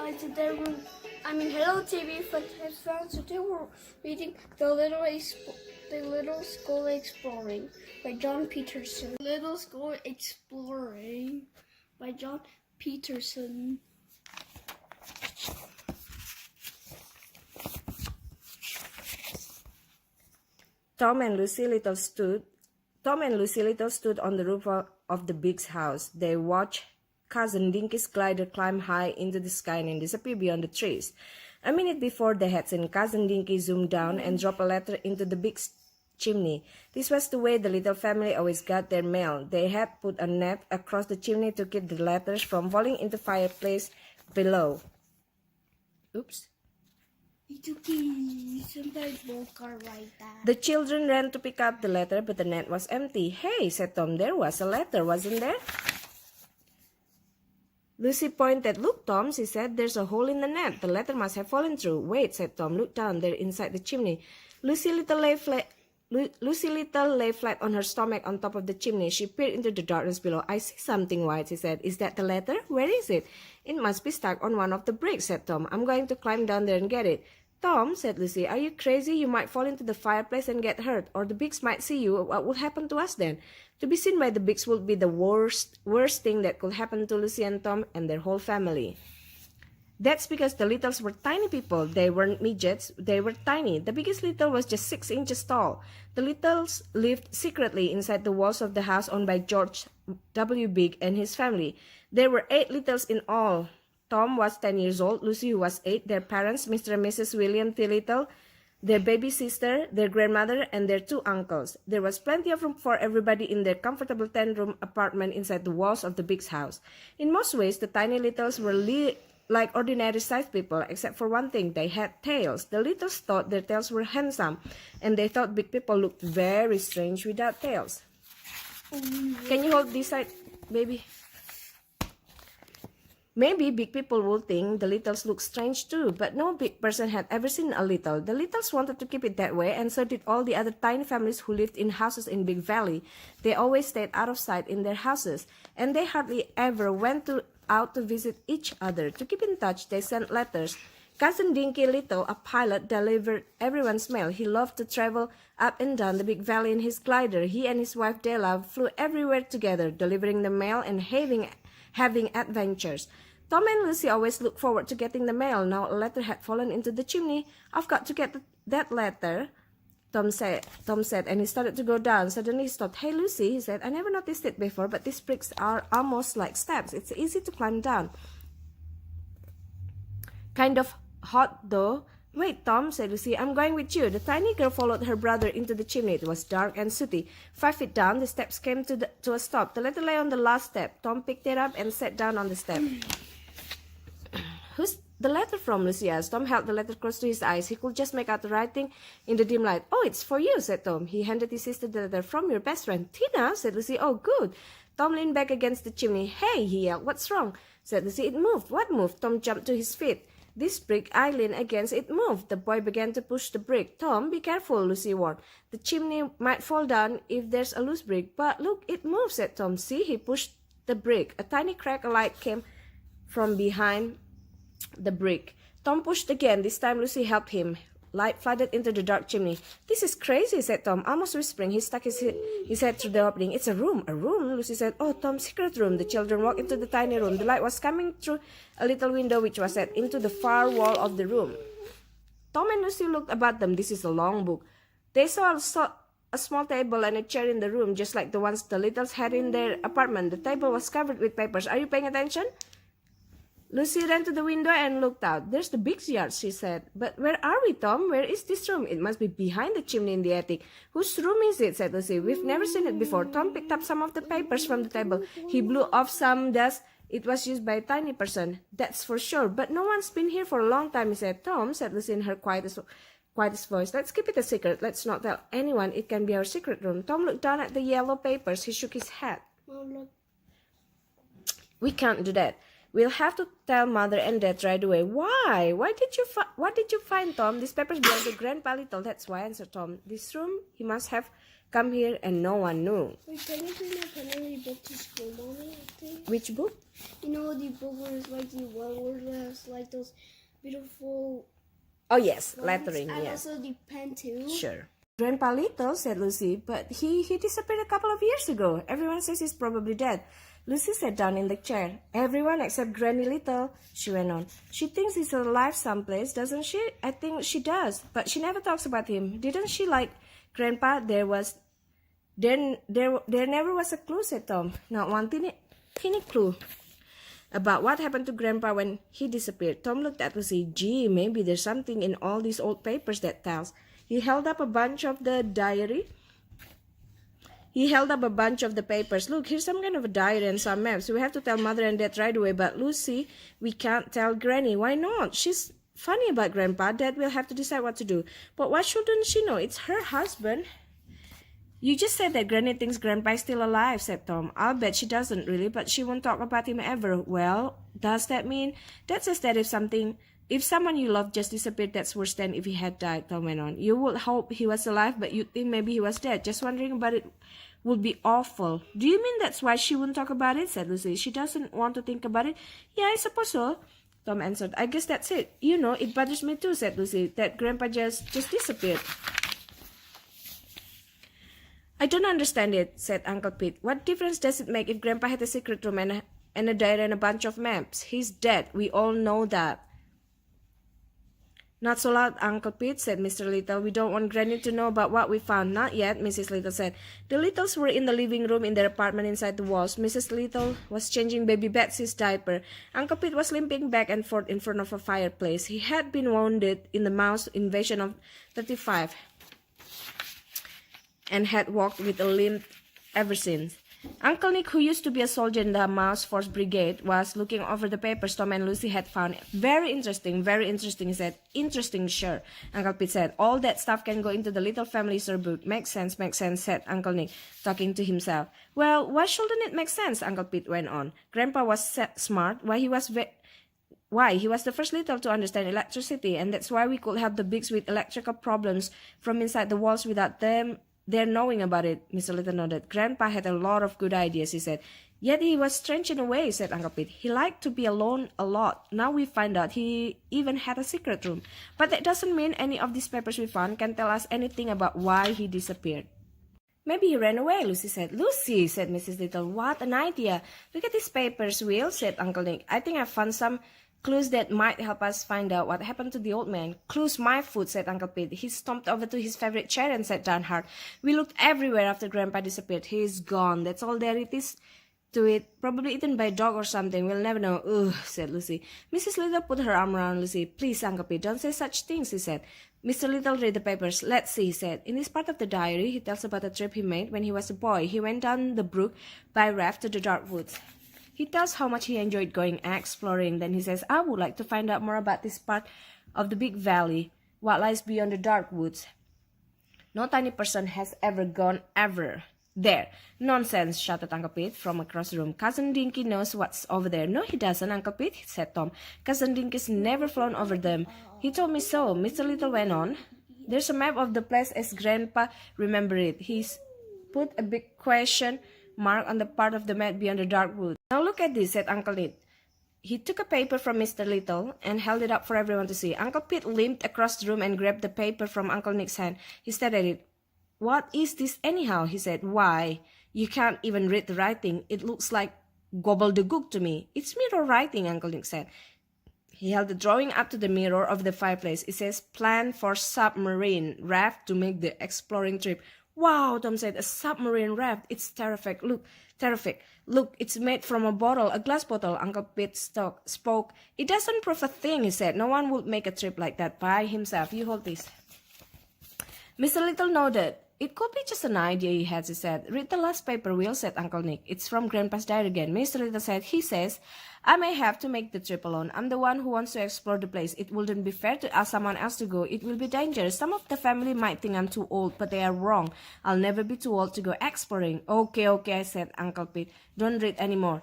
outside, so they were, Hello TV for headphones, so they were reading The Little School Exploring by John Peterson. Little School Exploring by John Peterson. Tom and Lucy Little stood on the roof of the big house. They watched Cousin Dinky's glider climb high into the sky and disappear beyond the trees. A minute before, they had seen Cousin Dinky zoom down and drop a letter into the big chimney. This was the way the little family always got their mail. They had put a net across the chimney to keep the letters from falling into the fireplace below. Oops. It's okay. Sometimes both are like that. The children ran to pick up the letter, but the net was empty. Hey, said Tom, there was a letter, wasn't there? Lucy pointed. Look, Tom, she said, there's a hole in the net. The letter must have fallen through. Wait, said Tom, look down there inside the chimney. Lucy Little lay flat on her stomach on top of the chimney. She peered into the darkness below. I see something white, she said. Is that the letter? Where is it? It must be stuck on one of the bricks, said Tom. I'm going to climb down there and get it. Tom, said Lucy, are you crazy? You might fall into the fireplace and get hurt, or the Bigs might see you. What will happen to us then? To be seen by the Bigs would be the worst thing that could happen to Lucy and Tom and their whole family. That's because the Littles were tiny people. They weren't midgets. They were tiny. The biggest Little was just 6 inches tall. The Littles lived secretly inside the walls of the house owned by George W. Big and his family. There were 8 Littles in all. Tom was 10 years old, Lucy was 8, their parents, Mr. and Mrs. William T. Little, their baby sister, their grandmother, and their 2 uncles. There was plenty of room for everybody in their comfortable 10-room apartment inside the walls of the big house. In most ways, the tiny Littles were like ordinary-sized people, except for one thing, they had tails. The Littles thought their tails were handsome, and they thought big people looked very strange without tails. Can you hold this side, baby? Maybe big people would think the Littles look strange too, but no big person had ever seen a Little. The Littles wanted to keep it that way, and so did all the other tiny families who lived in houses in Big Valley. They always stayed out of sight in their houses, and they hardly ever went out to visit each other. To keep in touch, they sent letters. Cousin Dinky Little, a pilot, delivered everyone's mail. He loved to travel up and down the Big Valley in his glider. He and his wife Della flew everywhere together, delivering the mail and having adventures. Tom and Lucy always looked forward to getting the mail. Now a letter had fallen into the chimney. I've got to get that letter, Tom said, and he started to go down. Suddenly he stopped. Hey, Lucy, he said, I never noticed it before, but these bricks are almost like steps. It's easy to climb down. Kind of hot, though. Wait, Tom, said Lucy, I'm going with you. The tiny girl followed her brother into the chimney. It was dark and sooty. 5 feet down, the steps came to a stop. The letter lay on the last step. Tom picked it up and sat down on the step. Who's the letter from? Lucy asked. Tom held the letter close to his eyes. He could just make out the writing in the dim light. Oh, it's for you, said Tom. He handed his sister the letter. From your best friend, Tina, said Lucy. Oh, good. Tom leaned back against the chimney. Hey, he yelled. What's wrong? Said Lucy. It moved. What moved? Tom jumped to his feet. This brick I leaned against, it moved. The boy began to push the brick. Tom, be careful, Lucy warned. The chimney might fall down if there's a loose brick. But look, it moves, said Tom. See, he pushed the brick. A tiny crack of light came from behind the brick. Tom pushed again. This time Lucy helped him. Light flooded into the dark chimney. This is crazy, said Tom, almost whispering. He stuck his head through the opening. It's a room, Lucy said. Oh, Tom's secret room. The children walked into the tiny room. The light was coming through a little window which was set into the far wall of the room. Tom and Lucy looked about them. This is a long book. They saw a small table and a chair in the room, just like the ones the Littles had in their apartment. The table was covered with papers. Are you paying attention? Lucy ran to the window and looked out. There's the big yard, she said. But where are we, Tom? Where is this room? It must be behind the chimney in the attic. Whose room is it? Said Lucy. We've never seen it before. Tom picked up some of the papers from the table. He blew off some dust. It was used by a tiny person. That's for sure. But no one's been here for a long time, he said. Tom, said Lucy in her quietest voice. Let's keep it a secret. Let's not tell anyone. It can be our secret room. Tom looked down at the yellow papers. He shook his head. We can't do that. We'll have to tell Mother and Dad right away. Why? What did you find, Tom? These papers belong to Grandpa Little. That's why, answered Tom. This room he must have come here and no one knew. Wait, can you bring my penalty book to school, Mommy? Please? Which book? You know the book where it's like the one word has like those beautiful Oh yes, lines, lettering, and yes. also the pen too. Sure. Grandpa Little, said Lucy, but he disappeared a couple of years ago. Everyone says he's probably dead. Lucy sat down in the chair. Everyone except Granny Little, she went on. She thinks he's alive someplace, doesn't she? I think she does, but she never talks about him. Didn't she like Grandpa? There never was a clue, said Tom. Not one teeny clue about what happened to Grandpa when he disappeared. Tom looked at Lucy. Gee, maybe there's something in all these old papers that tells. He held up a bunch of the diary. He held up a bunch of the papers. Look, here's some kind of a diary and some maps. We have to tell Mother and Dad right away. But Lucy, we can't tell Granny. Why not? She's funny about Grandpa. Dad will have to decide what to do. But why shouldn't she know? It's her husband. You just said that Granny thinks Grandpa is still alive, said Tom. I'll bet she doesn't really, but she won't talk about him ever. Well, does that mean? Dad says that if someone you love just disappeared, that's worse than if he had died, Tom went on. You would hope he was alive, but you'd think maybe he was dead. Just wondering about it would be awful. Do you mean that's why she wouldn't talk about it? Said Lucy. She doesn't want to think about it? Yeah, I suppose so, Tom answered. I guess that's it. You know, it bothers me too, said Lucy, that Grandpa just disappeared. I don't understand it, said Uncle Pete. What difference does it make if Grandpa had a secret room and a diary and a bunch of maps? He's dead. We all know that. Not so loud, Uncle Pete, said Mr. Little. We don't want Granny to know about what we found. Not yet, Mrs. Little said. The Littles were in the living room in their apartment inside the walls. Mrs. Little was changing baby Betsy's diaper. Uncle Pete was limping back and forth in front of a fireplace. He had been wounded in the mouse invasion of 35 and had walked with a limp ever since. Uncle Nick, who used to be a soldier in the Mouse Force Brigade, was looking over the papers Tom and Lucy had found. Very interesting, he said. Interesting, sure, Uncle Pete said. All that stuff can go into the Little Family History book. Makes sense, said Uncle Nick, talking to himself. Well, why shouldn't it make sense? Uncle Pete went on. Grandpa was smart. Why, he was the first Little to understand electricity, and that's why we could help the Bigs with electrical problems from inside the walls without their knowing about it. Mr. Little nodded. Grandpa had a lot of good ideas, he said. Yet he was strange in a way, said Uncle Pete. He liked to be alone a lot. Now we find out he even had a secret room. But that doesn't mean any of these papers we found can tell us anything about why he disappeared. Maybe he ran away, Lucy said. Lucy, said Mrs. Little, what an idea. Look at these papers, Will, said Uncle Nick. I think I found some clues that might help us find out what happened to the old man. Clues my foot, said Uncle Pete. He stomped over to his favorite chair and sat down hard. We looked everywhere after Grandpa disappeared. He's gone. That's all there it is to it. Probably eaten by a dog or something. We'll never know. Ugh, said Lucy. Mrs. Little put her arm around Lucy. Please, Uncle Pete, don't say such things, he said. Mr. Little read the papers. Let's see, he said. In this part of the diary, he tells about a trip he made when he was a boy. He went down the brook by raft to the dark woods. He tells how much he enjoyed going exploring. Then he says, I would like to find out more about this part of the big valley, what lies beyond the dark woods. No tiny person has ever gone ever. There. Nonsense, shouted Uncle Pete from across the room. Cousin Dinky knows what's over there. No, he doesn't, Uncle Pete, said Tom. Cousin Dinky's never flown over them. He told me so, Mr. Little went on. There's a map of the place as Grandpa remembered it. He's put a big question mark on the part of the map beyond the dark wood. Now look at this, said Uncle Nick. He took a paper from Mr. Little and held it up for everyone to see. Uncle Pete limped across the room and grabbed the paper from Uncle Nick's hand. He stared at it. What is this anyhow? He said. Why, you can't even read the writing. It looks like gobbledygook to me. It's mirror writing, Uncle Nick said. He held the drawing up to the mirror of the fireplace. It says, plan for submarine raft to make the exploring trip. Wow, Tom said, a submarine raft. It's terrific. Look, it's made from a glass bottle, Uncle Pete spoke. It doesn't prove a thing, he said. No one would make a trip like that by himself. You hold this. Mr. Little nodded. It could be just an idea he had, he said. Read the last paper, Will, said Uncle Nick. It's from Grandpa's diary again. Mr. Little said, he says, I may have to make the trip alone. I'm the one who wants to explore the place. It wouldn't be fair to ask someone else to go. It will be dangerous. Some of the family might think I'm too old, but they are wrong. I'll never be too old to go exploring. Okay, said Uncle Pete. Don't read anymore.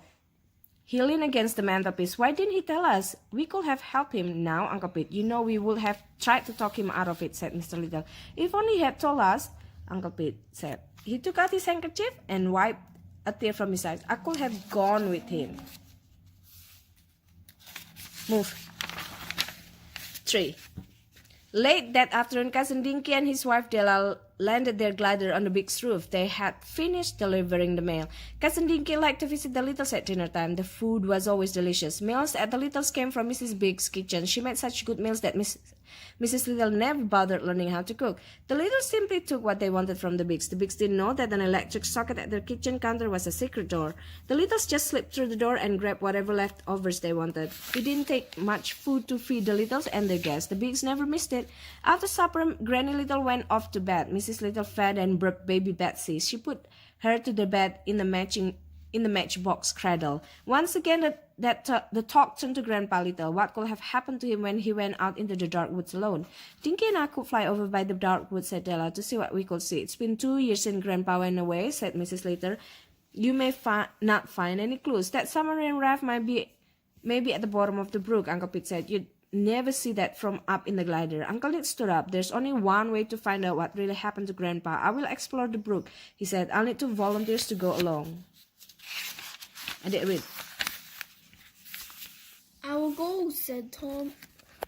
He leaned against the mantelpiece. Why didn't he tell us? We could have helped him now, Uncle Pete. You know we would have tried to talk him out of it, said Mr. Little. If only he had told us. Uncle Pete said. He took out his handkerchief and wiped a tear from his eyes. I could have gone with him. Move. 3. Late that afternoon, Cousin Dinky and his wife Della landed their glider on the Big's roof. They had finished delivering the mail. Cousin Dinky liked to visit the Littles at dinner time. The food was always delicious. Meals at the Littles came from Mrs. Big's kitchen. She made such good meals that Mrs. Little never bothered learning how to cook. The Littles simply took what they wanted from the Bigs. The Bigs didn't know that an electric socket at their kitchen counter was a secret door. The Littles just slipped through the door and grabbed whatever leftovers they wanted. It didn't take much food to feed the Littles and their guests. The Bigs never missed it. After supper, Granny Little went off to bed. Mrs. Little fed and burped baby Betsy. She put her to the bed in the matchbox cradle. Once again, the talk turned to Grandpa Little. What could have happened to him when he went out into the dark woods alone? Dinky and I could fly over by the dark woods, said Della, to see what we could see. It's been 2 years since Grandpa went away, said Mrs. Little. You may not find any clues. That submarine raft might be maybe at the bottom of the brook, Uncle Pete said. You'd never see that from up in the glider. Uncle Nick stood up. There's only one way to find out what really happened to Grandpa. I will explore the brook, he said. I'll need 2 volunteers to go along. I did read. I will go, said Tom.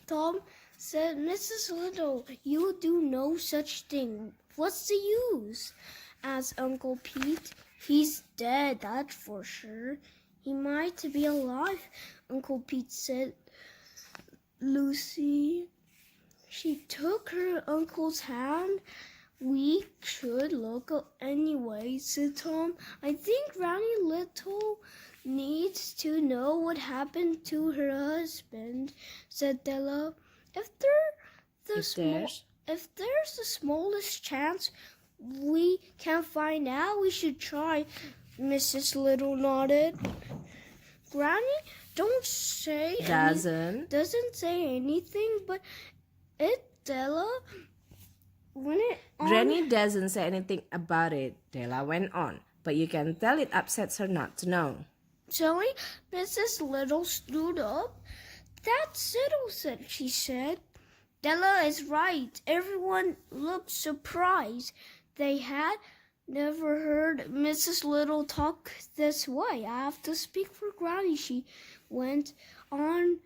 Tom said, Mrs. Little, you do no such thing. What's the use? Asked Uncle Pete. He's dead, that's for sure. He might be alive, Uncle Pete said. Lucy, she took her uncle's hand. We should look anyway, said Tom. I think Granny Little needs to know what happened to her husband, said Della. If there's the smallest chance we can find out, we should try, Mrs. Little nodded. Granny doesn't say anything, but Della. Granny doesn't say anything about it, Della went on, but you can tell it upsets her not to know. Suddenly, Mrs. Little stood up. That's settled, she said. Della is right. Everyone looked surprised. They had never heard Mrs. Little talk this way. I have to speak for Granny, she went on.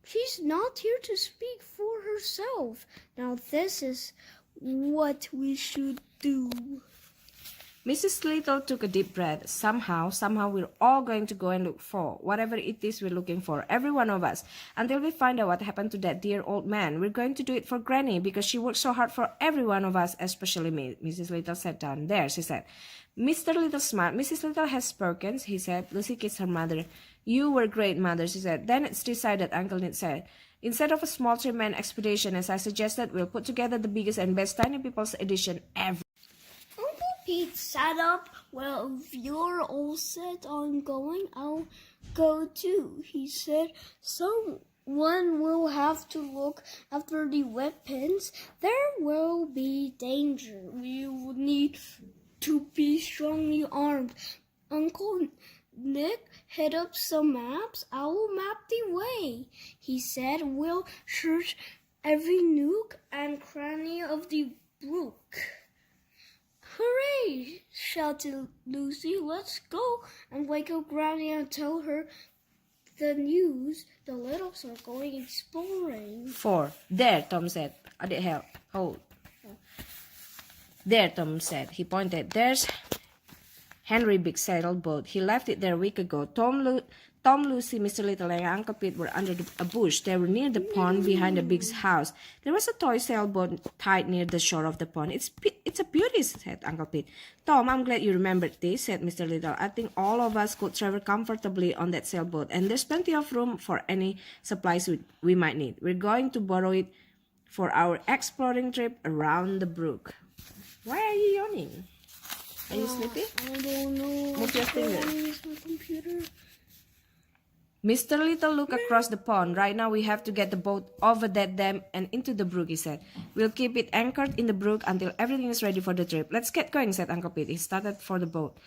She's not here to speak for herself. Now this is what we should do. Mrs. Little took a deep breath. Somehow we're all going to go and look for whatever it is we're looking for, every one of us, until we find out what happened to that dear old man. We're going to do it for Granny because she worked so hard for every one of us, especially me. Mrs. Little sat down. There, she said. Mr. Little smiled. Mrs. Little has spoken, he said. Lucy kissed her mother. You were great, Mother, she said. Then it's decided, Uncle Ned said. Instead of a small 3-man expedition, as I suggested, we'll put together the biggest and best Tiny People's edition ever. Uncle Pete sat up. Well, if you're all set on going, I'll go too, he said. Someone will have to look after the weapons. There will be danger. We will need to be strongly armed. Uncle Nick held up some maps. I will map the way, he said. We'll search every nook and cranny of the brook. Hooray! Shouted Lucy. Let's go and wake up Granny and tell her the news. The Littles are going exploring. 4. There, Tom said. I did help. Hold. There, Tom said. He pointed. There's Henry Big's sailboat. He left it there a week ago. Tom, Lucy, Mr. Little, and Uncle Pete were under a bush. They were near the pond behind the Big's house. There was a toy sailboat tied near the shore of the pond. It's a beauty, said Uncle Pete. Tom, I'm glad you remembered this, said Mr. Little. I think all of us could travel comfortably on that sailboat, and there's plenty of room for any supplies we might need. We're going to borrow it for our exploring trip around the brook. Why are you yawning? Are you sleepy? I don't know. Move your finger. Use my computer. Mr. Little looked across the pond. Right now we have to get the boat over that dam and into the brook, he said. We'll keep it anchored in the brook until everything is ready for the trip. Let's get going, said Uncle Pete. He started for the boat.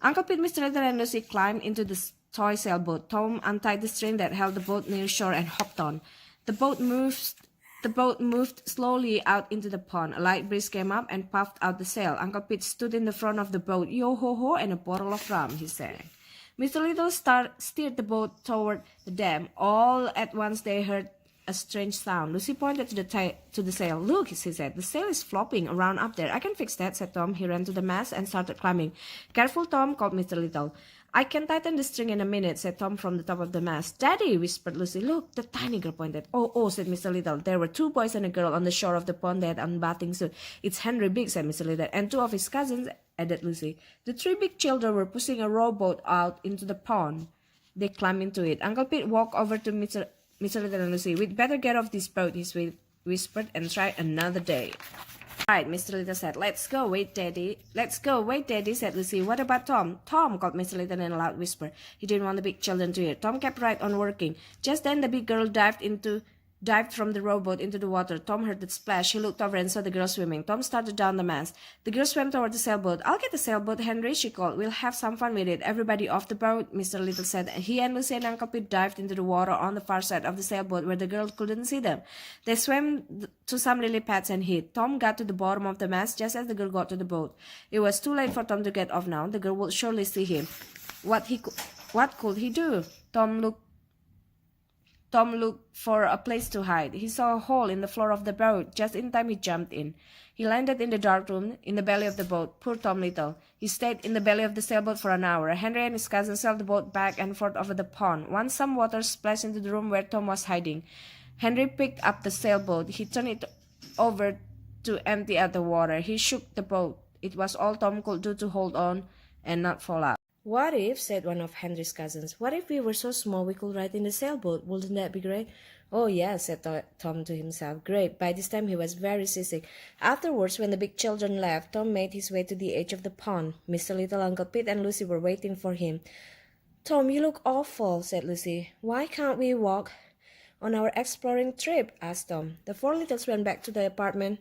Uncle Pete, Mr. Little, and Lucy climbed into the toy sailboat. Tom untied the string that held the boat near shore and hopped on. The boat moved The boat moved slowly out into the pond. A light breeze came up and puffed out the sail. Uncle Pete stood in the front of the boat. Yo ho ho and a bottle of rum, he said. Mr. Little steered the boat toward the dam. All at once they heard a strange sound. Lucy pointed to the sail. Look, she said, the sail is flopping around up there. I can fix that, said Tom. He ran to the mast and started climbing. Careful, Tom, called Mr. Little. I can tighten the string in a minute, said Tom from the top of the mast. Daddy, whispered Lucy. Look, the tiny girl pointed. Oh, said Mr. Little. There were 2 boys and a girl on the shore of the pond. They had on bathing suit. It's Henry Big, said Mr. Little, and 2 of his cousins, added Lucy. The 3 big children were pushing a rowboat out into the pond. They climbed into it. Uncle Pete walked over to Mr. Little and Lucy. We'd better get off this boat, he whispered, and try another day. Right, Mr. Little said. Let's go, wait, Daddy, said Lucy. What about Tom? Tom, called Mr. Little in a loud whisper. He didn't want the big children to hear. Tom kept right on working. Just then the big girl dived from the rowboat into the water. Tom heard the splash. He looked over and saw the girl swimming. Tom started down the mast. The girl swam toward the sailboat. I'll get the sailboat, Henry, she called. We'll have some fun with it. Everybody off the boat, Mr. Little said. He and Lucy and Uncle Pete dived into the water on the far side of the sailboat where the girl couldn't see them. They swam to some lily pads and hid. Tom got to the bottom of the mast just as the girl got to the boat. It was too late for Tom to get off now. The girl would surely see him. What could he do? Tom looked for a place to hide. He saw a hole in the floor of the boat. Just in time he jumped in. He landed in the dark room, in the belly of the boat. Poor Tom Little. He stayed in the belly of the sailboat for an hour. Henry and his cousin sailed the boat back and forth over the pond. Once some water splashed into the room where Tom was hiding. Henry picked up the sailboat. He turned it over to empty out the water. He shook the boat. It was all Tom could do to hold on and not fall out. What if, said one of Henry's cousins, what if we were so small we could ride in the sailboat? Wouldn't that be great? Oh, yeah, said Tom to himself. Great. By this time he was very seasick. Afterwards, when the big children left, Tom made his way to the edge of the pond. Mr. Little, Uncle Pete, and Lucy were waiting for him. Tom, you look awful, said Lucy. Why can't we walk on our exploring trip? Asked Tom. The 4 littles went back to the apartment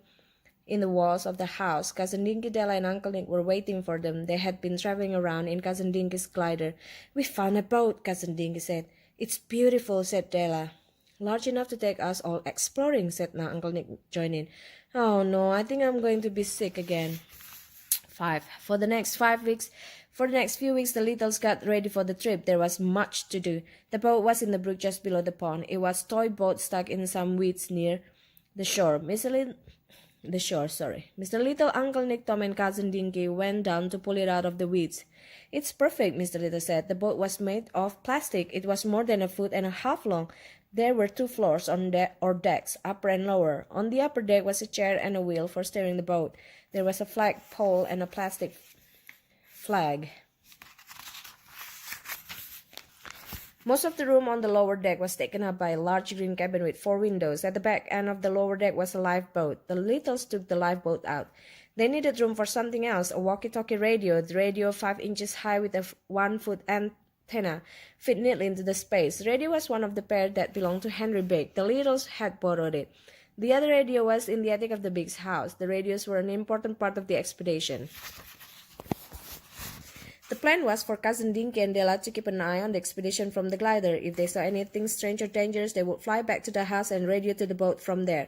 in the walls of the house. Cousin Dinky, Della, and Uncle Nick were waiting for them. They had been traveling around in Cousin Dinky's glider. We found a boat, Cousin Dinky said. It's beautiful, said Della. Large enough to take us all exploring, said Uncle Nick, joining. Oh no, I think I'm going to be sick again. 5. For the next few weeks, the littles got ready for the trip. There was much to do. The boat was in the brook just below the pond. It was a toy boat stuck in some weeds near the shore. Mr. Little, Uncle Nick, Tom, and Cousin Dinky went down to pull it out of the weeds. It's perfect, Mr. Little said. The boat was made of plastic. It was more than 1.5 feet long. There were 2 floors or decks, upper and lower. On the upper deck was a chair and a wheel for steering the boat. There was a flag pole and a plastic flag. Most of the room on the lower deck was taken up by a large green cabin with 4 windows. At the back end of the lower deck was a lifeboat. The littles took the lifeboat out. They needed room for something else, a walkie-talkie radio. The radio, 5 inches high with a 1-foot antenna, fit neatly into the space. The radio was one of the pair that belonged to Henry Big. The littles had borrowed it. The other radio was in the attic of the Big's house. The radios were an important part of the expedition. The plan was for Cousin Dinky and Della to keep an eye on the expedition from the glider. If they saw anything strange or dangerous, they would fly back to the house and radio to the boat from there.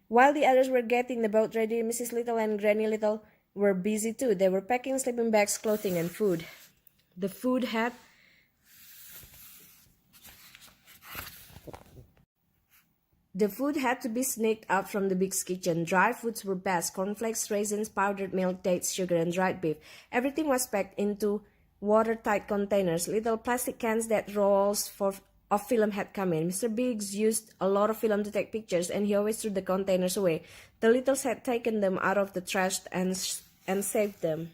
While the others were getting the boat ready, Mrs. Little and Granny Little were busy too. They were packing sleeping bags, clothing, and food. The food had to be sneaked out from the Big's kitchen. Dry foods were best: cornflakes, raisins, powdered milk, dates, sugar, and dried beef. Everything was packed into watertight containers. Little plastic cans that rolls of film had come in. Mr. Biggs used a lot of film to take pictures, and he always threw the containers away. The littles had taken them out of the trash and saved them.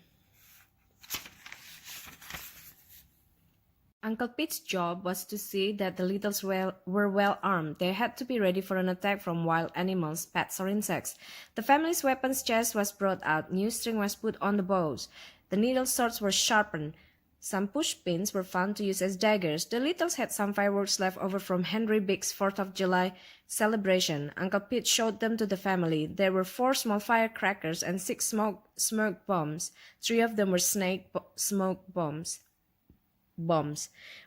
Uncle Pete's job was to see that the littles were well armed. They had to be ready for an attack from wild animals, pets, or insects. The family's weapons chest was brought out. New string was put on the bows. The needle swords were sharpened. Some push pins were found to use as daggers. The littles had some fireworks left over from Henry Big's 4th of July celebration. Uncle Pete showed them to the family. There were 4 small firecrackers and 6 smoke bombs. 3 of them were smoke bombs.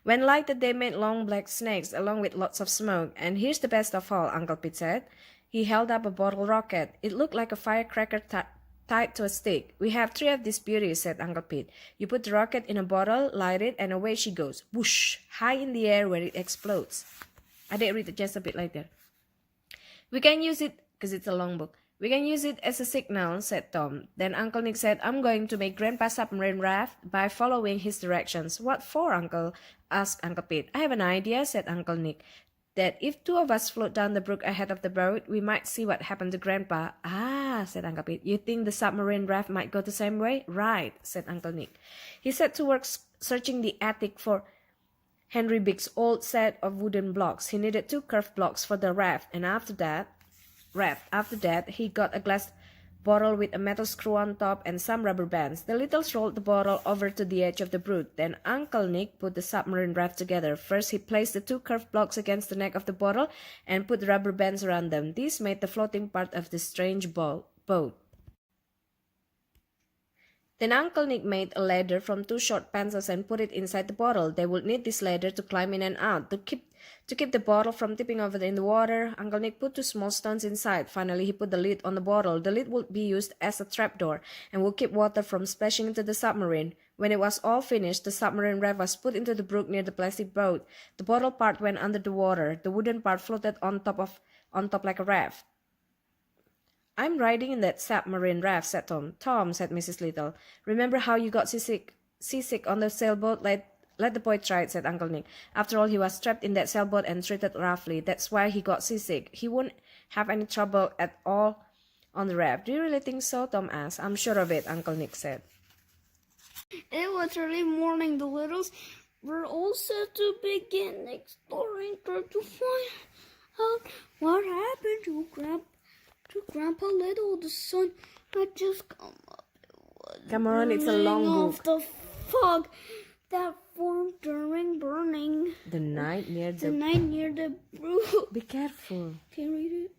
When lighted, they made long black snakes along with lots of smoke. And here's the best of all, Uncle Pete said. He held up a bottle rocket. It looked like a firecracker tied to a stick. "We have 3 of these beauties," said Uncle Pete. "You put the rocket in a bottle, light it, and away she goes. Whoosh! High in the air where it explodes." I did read it just a bit like that. "We can use it," because it's a long book. "We can use it as a signal," said Tom. Then Uncle Nick said, "I'm going to make Grandpa submarine raft by following his directions." "What for, Uncle?" asked Uncle Pete. "I have an idea," said Uncle Nick. "That if 2 of us float down the brook ahead of the boat, we might see what happened to Grandpa." "Ah," said Uncle Pete. "You think the submarine raft might go the same way?" "Right," said Uncle Nick. He set to work searching the attic for Henry Big's old set of wooden blocks. He needed 2 curved blocks for the raft, and after that, he got a glass bottle with a metal screw on top and some rubber bands. The Littles rolled the bottle over to the edge of the brook. Then Uncle Nick put the submarine raft together. First, he placed the 2 curved blocks against the neck of the bottle and put rubber bands around them. This made the floating part of the strange boat. Then Uncle Nick made a ladder from 2 short pencils and put it inside the bottle. They would need this ladder to climb in and out. To keep the bottle from tipping over in the water, Uncle Nick put 2 small stones inside. Finally, he put the lid on the bottle. The lid would be used as a trapdoor and would keep water from splashing into the submarine. When it was all finished, the submarine raft was put into the brook near the plastic boat. The bottle part went under the water. The wooden part floated on top like a raft. "I'm riding in that submarine raft," said Tom. "Tom," said Mrs. Little, "remember how you got seasick on the sailboat? Let the boy try it," said Uncle Nick. "After all, he was trapped in that sailboat and treated roughly. That's why he got seasick. He won't have any trouble at all on the raft." "Do you really think so?" Tom asked. "I'm sure of it," Uncle Nick said. It was early morning. The Littles were all set to begin exploring, trying to find out what happened to Grandpa Little. The sun had just come up. Come on, it's a long Off book. the fog that formed during burning. The night near The the... night near the brook. Be careful. Can you read it?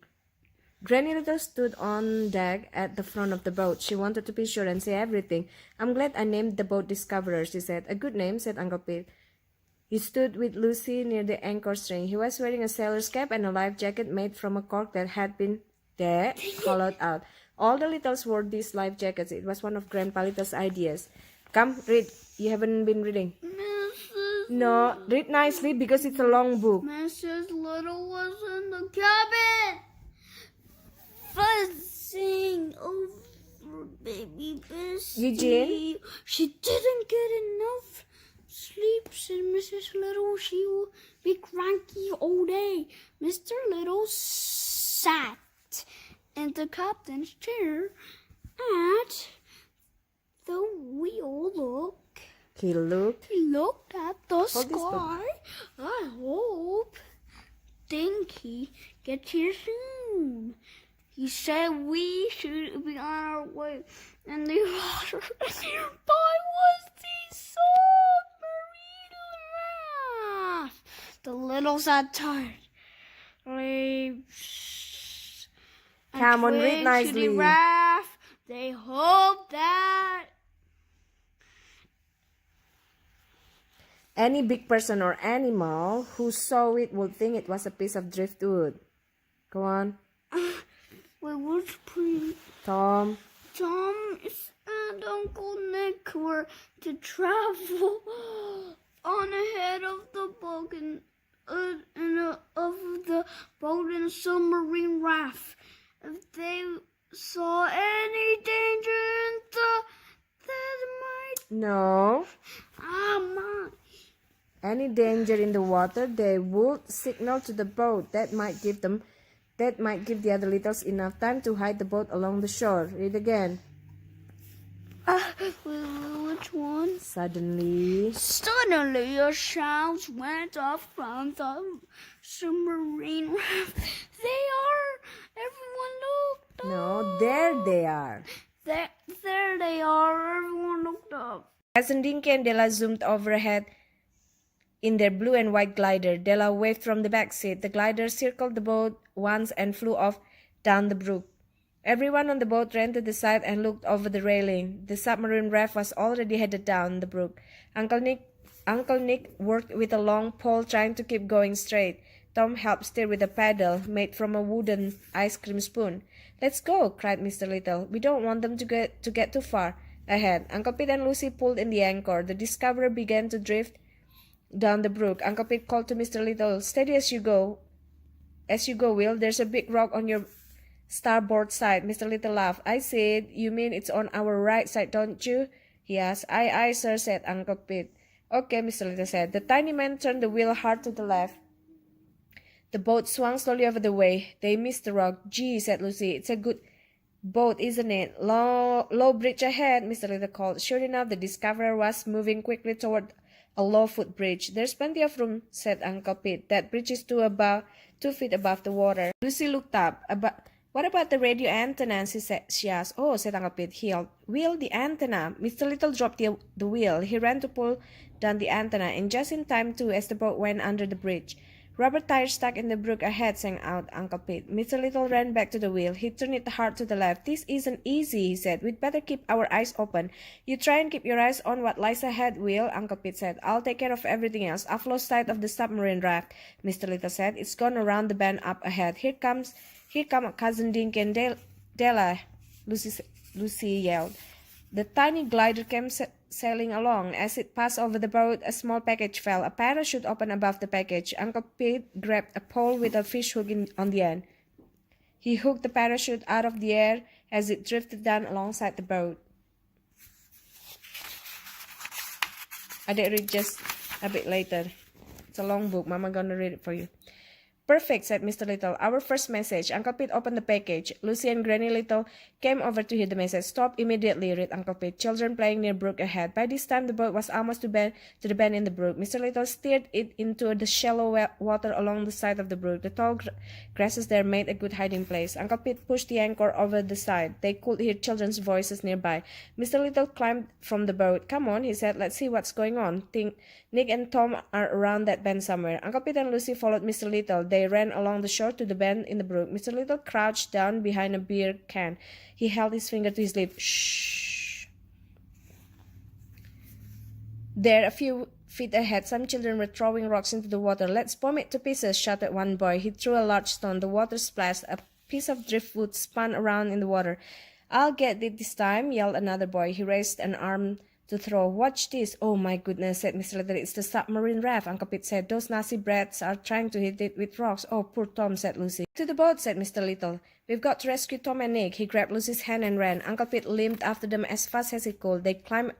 Granny Little stood on deck at the front of the boat. She wanted to be sure and see everything. "I'm glad I named the boat Discoverer," she said. "A good name," said Uncle Pete. He stood with Lucy near the anchor string. He was wearing a sailor's cap and a life jacket made from a cork that had been hollowed out. All the Littles wore these life jackets. It was one of Grandpa Little's ideas. "Come, read. You haven't been reading." "No, read nicely because it's a long book." Mrs. Little was in the cabin, fussing over baby Bessie. Eugene? "She didn't get enough sleep," said Mrs. Little. "She will be cranky all day." Mr. Little sat in the captain's chair at the wheel. He looked. He looked at the Hold this book. sky. "I think he gets here soon. He said we should be on our way." And the water nearby was the submarine raft. The Littles are tired. Leaves. Come on, read To the nicely. raft. They hope that Any big person or animal who saw it would think it was a piece of driftwood. Go on. we would pretty. Tom. Tom and Uncle Nick were to travel on ahead of the boat in a submarine raft. If they saw any danger in that No. might. Any danger in the water, they would signal to the boat. That might give the other Littles enough time to hide the boat along the shore. Read again. Which one? Suddenly, A shout went up from the submarine raft. Everyone looked up. no, there they are. There they are. Everyone looked up. Cousin Dinky and Della zoomed overhead in their blue and white glider. Della waved from the back seat. The glider circled the boat once and flew off down the brook. Everyone on the boat ran to the side and looked over the railing. The submarine raft was already headed down the brook. Uncle Nick worked with a long pole trying to keep going straight. Tom helped steer with a paddle made from a wooden ice cream spoon. "Let's go," cried Mr. Little. "We don't want them to get too far ahead." Uncle Pete and Lucy pulled in the anchor. The Discoverer began to drift down the brook. Uncle Pete called to Mr. Little, "Steady as you go. As you go, Will. There's a big rock on your starboard side." Mr. Little laughed. "I see it. You mean it's on our right side, don't you?" he asked. "Aye, aye, sir," said Uncle Pete. "Okay," Mr. Little said. The tiny man turned the wheel hard to the left. The boat swung slowly over the way. They missed the rock. "Gee," said Lucy, "it's a good boat, isn't it?" Low bridge ahead," Mr. Little called. Sure enough, the Discoverer was moving quickly toward a low footbridge. "There's plenty of room," said Uncle Pete. "That bridge is 2 feet above the water." Lucy looked up. "What about the radio antenna?" she asked. "Oh," said Uncle Pete. "Will, the antenna." Mr. Little dropped the wheel. He ran to pull down the antenna, and just in time, too, as the boat went under the bridge. "Rubber tires stuck in the brook ahead," sang out Uncle Pete. Mr. Little ran back to the wheel. He turned it hard to the left. "This isn't easy," he said. "We'd better keep our eyes open." "You try and keep your eyes on what lies ahead, Will," Uncle Pete said. "I'll take care of everything else." "I've lost sight of the submarine raft," Mr. Little said. "It's gone around the bend up ahead. Here come Cousin Dinky and Della," Lucy yelled. The tiny glider came sailing along. As it passed over the boat, a small package fell. A parachute opened above the package. Uncle Pete grabbed a pole with a fish hook on the end. He hooked the parachute out of the air as it drifted down alongside the boat. I did read just a bit later. It's a long book. Mama gonna read it for you. "Perfect," said Mr. Little. "Our first message." Uncle Pete opened the package. Lucy and Granny Little came over to hear the message. "Stop immediately," read Uncle Pete. "Children playing near brook ahead." By this time, the boat was almost to the bend in the brook. Mr. Little steered it into the shallow water along the side of the brook. The tall grasses there made a good hiding place. Uncle Pete pushed the anchor over the side. They could hear children's voices nearby. Mr. Little climbed from the boat. "Come on," he said. "Let's see what's going on. Think Nick and Tom are around that bend somewhere." Uncle Pete and Lucy followed Mr. Little. They ran along the shore to the bend in the brook. Mr. Little crouched down behind a beer can. He held his finger to his lip. "Shh." There, a few feet ahead, some children were throwing rocks into the water. "Let's bomb it to pieces," shouted one boy. He threw a large stone. The water splashed. A piece of driftwood spun around in the water. "I'll get it this time," yelled another boy. He raised an arm to throw. "Watch this." "Oh my goodness," said Mr. Little. "It's the submarine raft," Uncle Pete said. "Those nasty brats are trying to hit it with rocks." "Oh, poor Tom," said Lucy. "To the boat," said Mr. Little. "We've got to rescue Tom and Nick." He grabbed Lucy's hand and ran. Uncle Pete limped after them as fast as he could. They climbed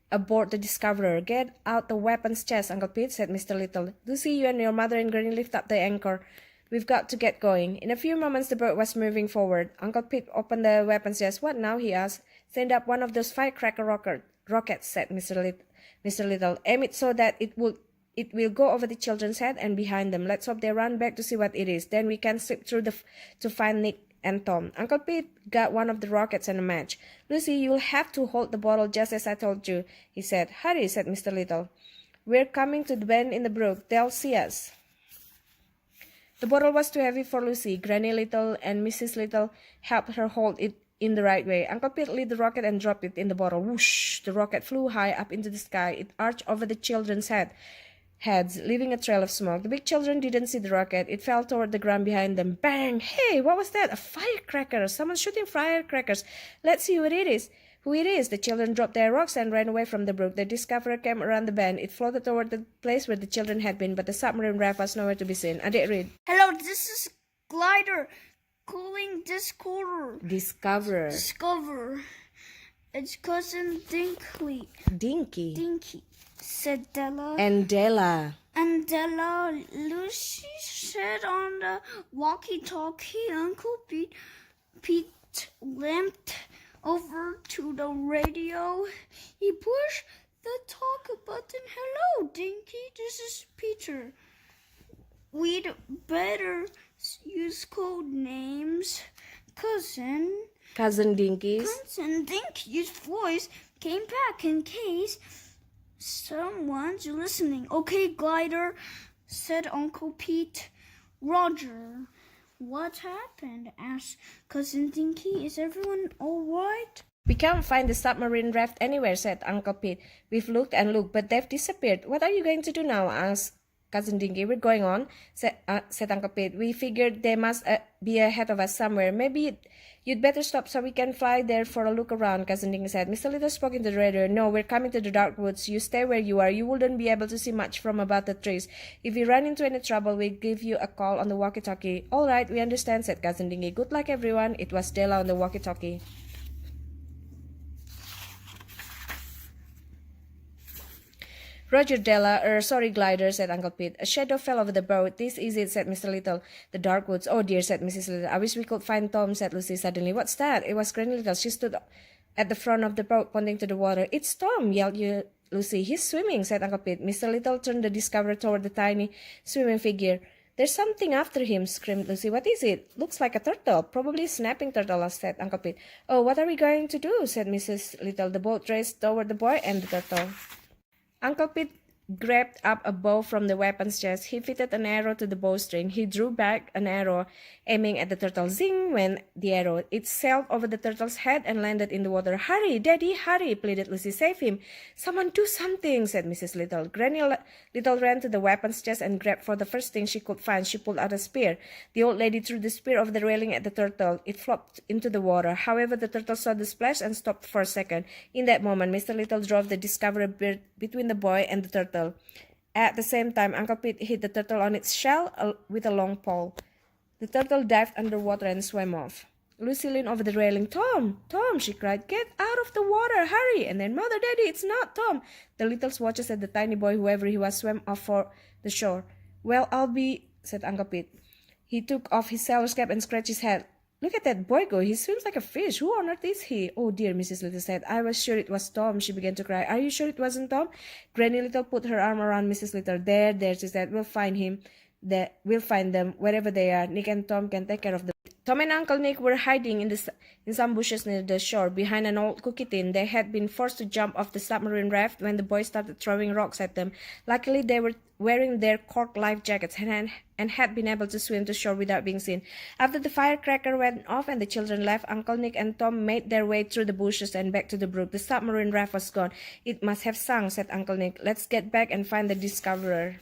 aboard the Discoverer. "Get out the weapons chest, Uncle Pete," said Mr. Little. "Lucy, you and your mother and Granny lift up the anchor. We've got to get going." In a few moments, the boat was moving forward. Uncle Pete opened the weapons chest. "What now?" he asked. "Send up one of those firecracker rockets," said Mr. Little. "Aim it so that it will go over the children's head and behind them. Let's hope they run back to see what it is. Then we can slip through to find Nick and Tom." Uncle Pete got one of the rockets and a match. "Lucy, you'll have to hold the bottle just as I told you," he said. "Hurry," said Mr. Little. "We're coming to the bend in the brook. They'll see us." The bottle was too heavy for Lucy. Granny Little and Mrs. Little helped her hold it in the right way. Uncle Pete lit the rocket and dropped it in the bottle. Whoosh! The rocket flew high up into the sky. It arched over the children's heads, leaving a trail of smoke. The big children didn't see the rocket. It fell toward the ground behind them. Bang! "Hey, what was that?" "A firecracker! Someone's shooting firecrackers. Let's see who it is." The children dropped their rocks and ran away from the brook. The Discoverer came around the bend. It floated toward the place where the children had been, but the submarine raft was nowhere to be seen. I did read. Hello, this is Glider. Calling Discoverer. Discover. It's Cousin Dinky. Dinky, said Della. And Della. Lucy said on the walkie-talkie. Uncle Pete limped over to the radio. He pushed the talk button. "Hello, Dinky. This is Peter. We'd better use code names." Cousin Dinky's voice came back in case someone's listening. "Okay, Glider," said Uncle Pete. "Roger." "What happened?" asked Cousin Dinky. "Is everyone all right?" "We can't find the submarine raft anywhere," said Uncle Pete. "We've looked and looked, but they've disappeared." "What are you going to do now?" asked Cousin Dinky. We're going on, said Uncle Pete. We figured they must be ahead of us somewhere. Maybe you'd better stop so we can fly there for a look around, Cousin Dinky said. Mr. Little spoke into the radio. No, we're coming to the dark woods. You stay where you are. You wouldn't be able to see much from above the trees. If we run into any trouble, we'll give you a call on the walkie-talkie. All right, we understand, said Cousin Dinky. Good luck, everyone. It was Della on the walkie-talkie. Roger, Della, sorry, Glider, said Uncle Pete. A shadow fell over the boat. This is it, said Mr. Little. The dark woods. Oh dear, said Mrs. Little. I wish we could find Tom, said Lucy suddenly. What's that? It was Granny Little. She stood at the front of the boat, pointing to the water. It's Tom, yelled Lucy. He's swimming, said Uncle Pete. Mr. Little turned the Discoverer toward the tiny swimming figure. There's something after him, screamed Lucy. What is it? Looks like a turtle. Probably a snapping turtle, said Uncle Pete. Oh, what are we going to do? Said Mrs. Little. The boat raced toward the boy and the turtle. Uncle Pete grabbed up a bow from the weapon's chest. He fitted an arrow to the bowstring. He drew back an arrow, aiming at the turtle. Zing went the arrow. It sailed over the turtle's head and landed in the water. Hurry, Daddy, hurry, pleaded Lucy. Save him. Someone do something, said Mrs. Little. Granny Little ran to the weapon's chest and grabbed for the first thing she could find. She pulled out a spear. The old lady threw the spear over the railing at the turtle. It flopped into the water. However, the turtle saw the splash and stopped for a second. In that moment, Mr. Little drove the Discoverer between the boy and the turtle. At the same time, Uncle Pete hit the turtle on its shell with a long pole. The turtle dived underwater and swam off. Lucy leaned over the railing. Tom, Tom, she cried. Get out of the water, hurry! And then, Mother, Daddy, it's not Tom. The Littles watched as the tiny boy, whoever he was, swam off for the shore. Well, I'll be, said Uncle Pete. He took off his sailor's cap and scratched his head. Look at that boy go. He swims like a fish. Who on earth is he? Oh dear, Mrs. Little said. I was sure it was Tom. She began to cry. Are you sure it wasn't Tom? Granny Little put her arm around Mrs. Little. There, she said. We'll find him. We'll find them wherever they are. Nick and Tom can take care of them. Tom and Uncle Nick were hiding in some bushes near the shore, behind an old cookie tin. They had been forced to jump off the submarine raft when the boys started throwing rocks at them. Luckily, they were wearing their cork life jackets and had been able to swim to shore without being seen. After the firecracker went off and the children left, Uncle Nick and Tom made their way through the bushes and back to the brook. The submarine raft was gone. It must have sunk, said Uncle Nick. Let's get back and find the Discoverer.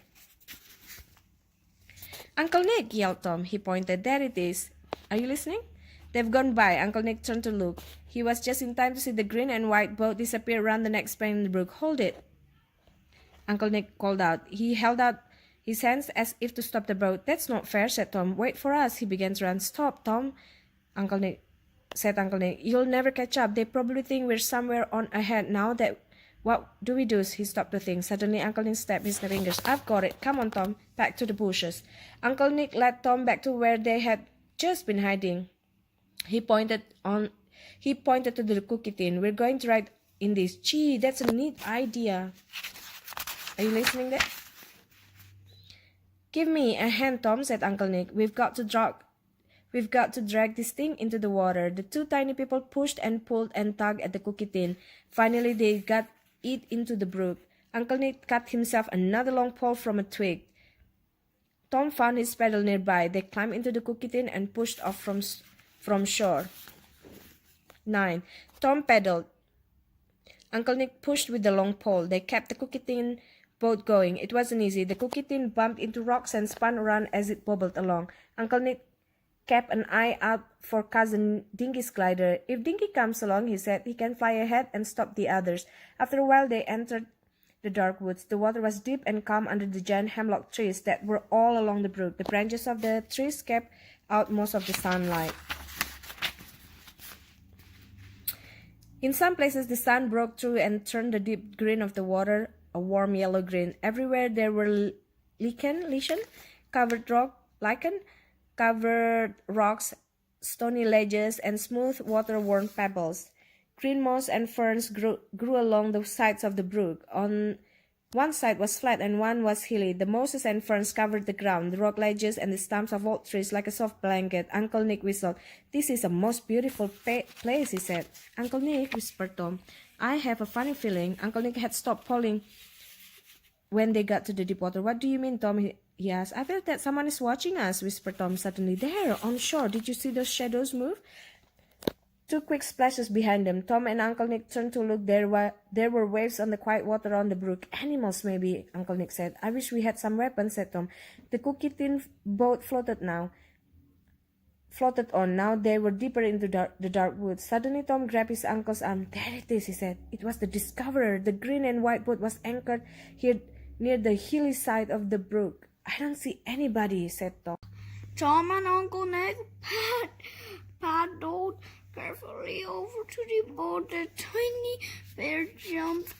Uncle Nick, yelled Tom. He pointed. There it is. Are you listening? They've gone by. Uncle Nick turned to look. He was just in time to see the green and white boat disappear around the next bend in the brook. Hold it, Uncle Nick called out. He held out his hands as if to stop the boat. That's not fair, said Tom. Wait for us. He began to run. Stop, Tom, said Uncle Nick. You'll never catch up. They probably think we're somewhere on ahead now. What do we do? He stopped to think. Suddenly, Uncle Nick snapped his fingers. I've got it. Come on, Tom. Back to the bushes. Uncle Nick led Tom back to where they had just been hiding. He pointed to the cookie tin. We're going to ride in this. Gee, that's a neat idea. Are you listening there? Give me a hand, Tom, said Uncle Nick. We've got to drag this thing into the water. The two tiny people pushed and pulled and tugged at the cookie tin. Finally, they got it into the brook. Uncle Nick cut himself another long pole from a twig. Tom found his paddle nearby. They climbed into the cookie tin and pushed off from shore. 9. Tom paddled. Uncle Nick pushed with the long pole. They kept the cookie tin boat going. It wasn't easy. The cookie tin bumped into rocks and spun around as it bobbled along. Uncle Nick kept an eye out for Cousin Dinky's glider. If Dinky comes along, he said, he can fly ahead and stop the others. After a while, they entered the dark woods. The water was deep and calm under the giant hemlock trees that were all along the brook. The branches of the trees kept out most of the sunlight. In some places, the sun broke through and turned the deep green of the water a warm yellow green. Everywhere there were lichen-covered rocks, stony ledges, and smooth, water-worn pebbles. Green moss and ferns grew along the sides of the brook. On one side was flat and one was hilly. The mosses and ferns covered the ground, the rock ledges and the stumps of old trees like a soft blanket. Uncle Nick whistled. This is a most beautiful place, he said. Uncle Nick, whispered Tom. I have a funny feeling. Uncle Nick had stopped calling when they got to the deep water. What do you mean, Tom? He asked. I feel that someone is watching us, whispered Tom suddenly. There, on shore. Did you see those shadows move? Two quick splashes behind them. Tom and Uncle Nick turned to look. There were waves on the quiet water on the brook. Animals, maybe, Uncle Nick said. I wish we had some weapons, said Tom. The cookie tin boat floated on. Now they were deeper into the dark woods. Suddenly Tom grabbed his uncle's arm. There it is, he said. It was the Discoverer. The green and white boat was anchored here near the hilly side of the brook. I don't see anybody, said Tom. Tom and Uncle Nick paddled carefully over to the boat. The tiny bear jumped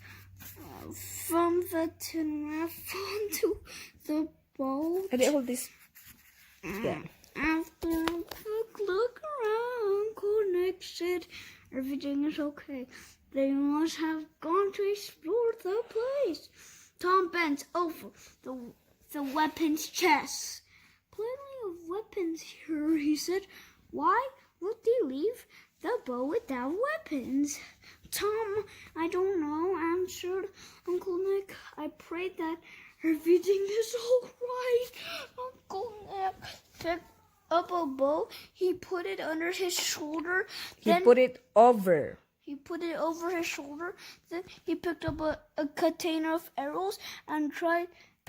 from the tin raft onto the boat. Can you hold this? Yeah. After a quick look around, Uncle Nick said, "Everything is okay. They must have gone to explore the place." Tom bent over the weapons chest. "Plenty of weapons here," he said. "Why would they leave the boat without weapons?" "Tom, I don't know," answered Uncle Nick. "I pray that everything is all right." Uncle Nick picked up a bow. He put it under his shoulder. He put it over. He put it over his shoulder. Then he picked up a container of arrows and tied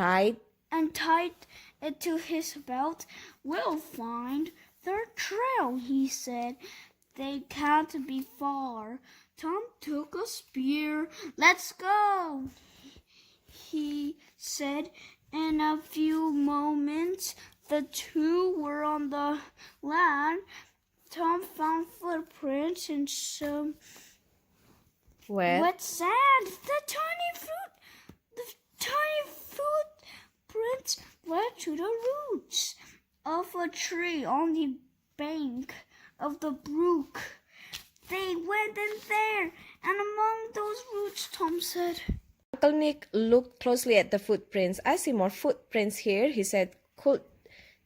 it to his belt. "We'll find their trail," he said. "They can't be far." Tom took a spear. "Let's go," he said. In a few moments, the two were on the land. Tom found footprints in some wet sand. The tiny footprints led to the roots of a tree on the bank of the brook. "They went in there, and among those roots," Tom said. Uncle Nick looked closely at the footprints. "I see more footprints here," he said. "Could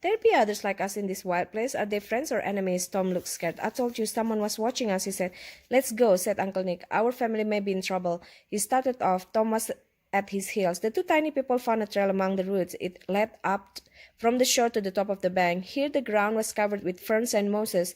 there be others like us in this wild place? Are they friends or enemies?" Tom looked scared. "I told you someone was watching us," he said. "Let's go," said Uncle Nick. "Our family may be in trouble." He started off. Tom was at his heels. The two tiny people found a trail among the roots. It led up from the shore to the top of the bank. Here the ground was covered with ferns and mosses.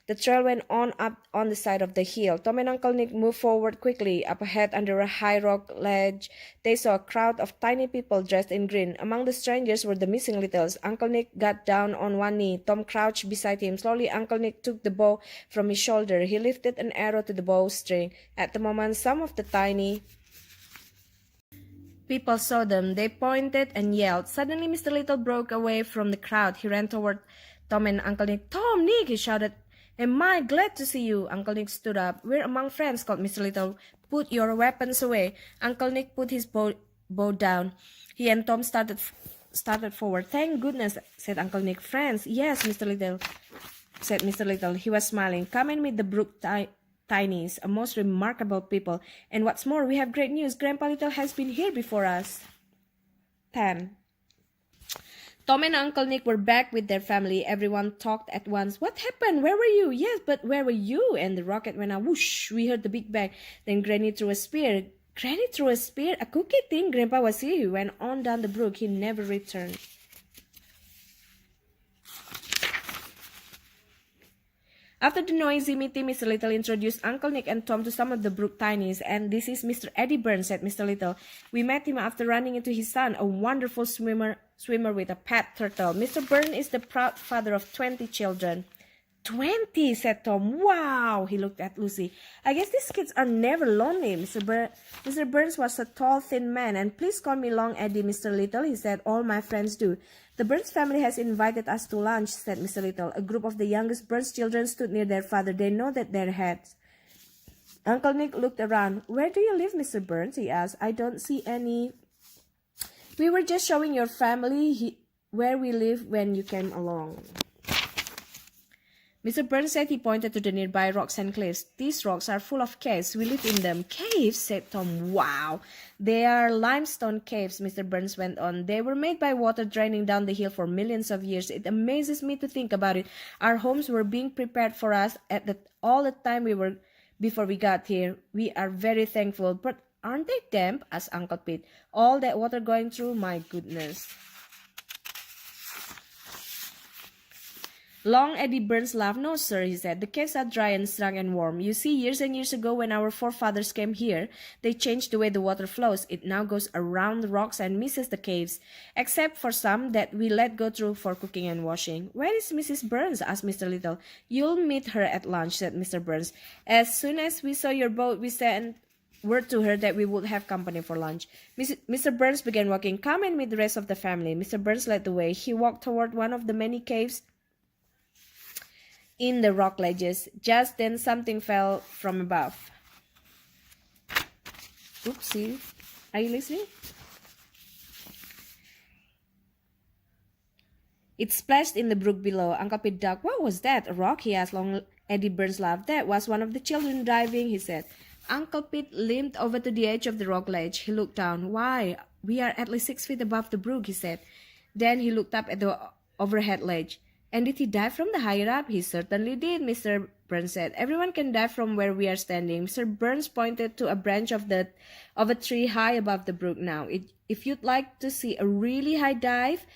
The trail went on up on the side of the hill. Tom and Uncle Nick moved forward quickly. Up ahead, under a high rock ledge, they saw a crowd of tiny people dressed in green. Among the strangers were the missing littles. Uncle Nick got down on one knee. Tom crouched beside him. Slowly, Uncle Nick took the bow from his shoulder. He lifted an arrow to the bowstring. At the moment, some of the tiny people saw them. They pointed and yelled. Suddenly, Mr. Little broke away from the crowd. He ran toward Tom and Uncle Nick. "Tom, Nick," he shouted. "Am I glad to see you?" Uncle Nick stood up. "We're among friends," called Mr. Little. "Put your weapons away." Uncle Nick put his bow down. He and Tom started forward. "Thank goodness," said Uncle Nick. "Friends?" "Yes, Mr. Little," said Mr. Little. He was smiling. "Come and meet the brook Tinies, a most remarkable people. And what's more, we have great news. Grandpa Little has been here before us." 10. Tom and Uncle Nick were back with their family. Everyone talked at once. "What happened? Where were you?" "Yes, but where were you?" And the rocket went out. Whoosh! We heard the big bang. Then Granny threw a spear. Granny threw a spear? A cookie thing? Grandpa was here. He went on down the brook. He never returned. After the noisy meeting, Mr. Little introduced Uncle Nick and Tom to some of the brook tinies. "And this is Mr. Eddie Burns," said Mr. Little. "We met him after running into his son, a wonderful swimmer with a pet turtle. Mr. Burns is the proud father of 20 children." 20, said Tom. "Wow!" He looked at Lucy. "I guess these kids are never lonely." Mr. Burns was a tall, thin man. "And please call me Long Eddie, Mr. Little," he said. "All my friends do." "The Burns family has invited us to lunch," said Mr. Little. A group of the youngest Burns children stood near their father. They nodded their heads. Uncle Nick looked around. "Where do you live, Mr. Burns?" he asked. "I don't see any." "We were just showing your family where we live when you came along." Mr. Burns said. He pointed to the nearby rocks and cliffs. "These rocks are full of caves. We live in them." "Caves?" said Tom. "Wow! They are limestone caves," Mr. Burns went on. "They were made by water draining down the hill for millions of years. It amazes me to think about it. Our homes were being prepared for us all the time before we got here. We are very thankful." "But aren't they damp?" asked Uncle Pete. "All that water going through? My goodness." Long Eddie Burns laughed. "No, sir," he said. "The caves are dry and snug and warm. You see, years and years ago when our forefathers came here, they changed the way the water flows. It now goes around the rocks and misses the caves, except for some that we let go through for cooking and washing." "Where is Mrs. Burns?" asked Mr. Little. "You'll meet her at lunch," said Mr. Burns. "As soon as we saw your boat, we sent word to her that we would have company for lunch." Mr. Burns began walking. "Come and meet the rest of the family." Mr. Burns led the way. He walked toward one of the many caves in the rock ledges. Just then something fell from above. Oopsie. Are you listening? It splashed in the brook below. Uncle Pete ducked. "What was that? A rock?" he asked. Long Eddie Burns laughed. "That was one of the children diving," he said. Uncle Pete limped over to the edge of the rock ledge. He looked down. "Why, we are at least 6 feet above the brook," he said. Then he looked up at the overhead ledge. "And did he dive from the higher up?" "He certainly did," Mr. Burns said. "Everyone can dive from where we are standing." Mr. Burns pointed to a branch of a tree high above the brook. "Now, if you'd like to see a really high dive,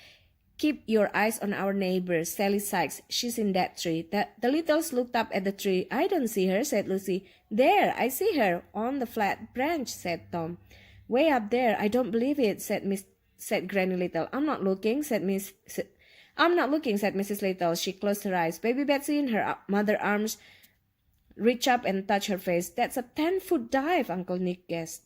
keep your eyes on our neighbor, Sally Sykes. She's in that tree." The Littles looked up at the tree. "I don't see her," said Lucy. "There, I see her, on the flat branch," said Tom. "Way up there. I don't believe it," said Granny Little. I'm not looking," said Mrs. Little. She closed her eyes. Baby Betsy in her mother's arms reached up and touched her face. "That's a 10-foot dive," Uncle Nick guessed.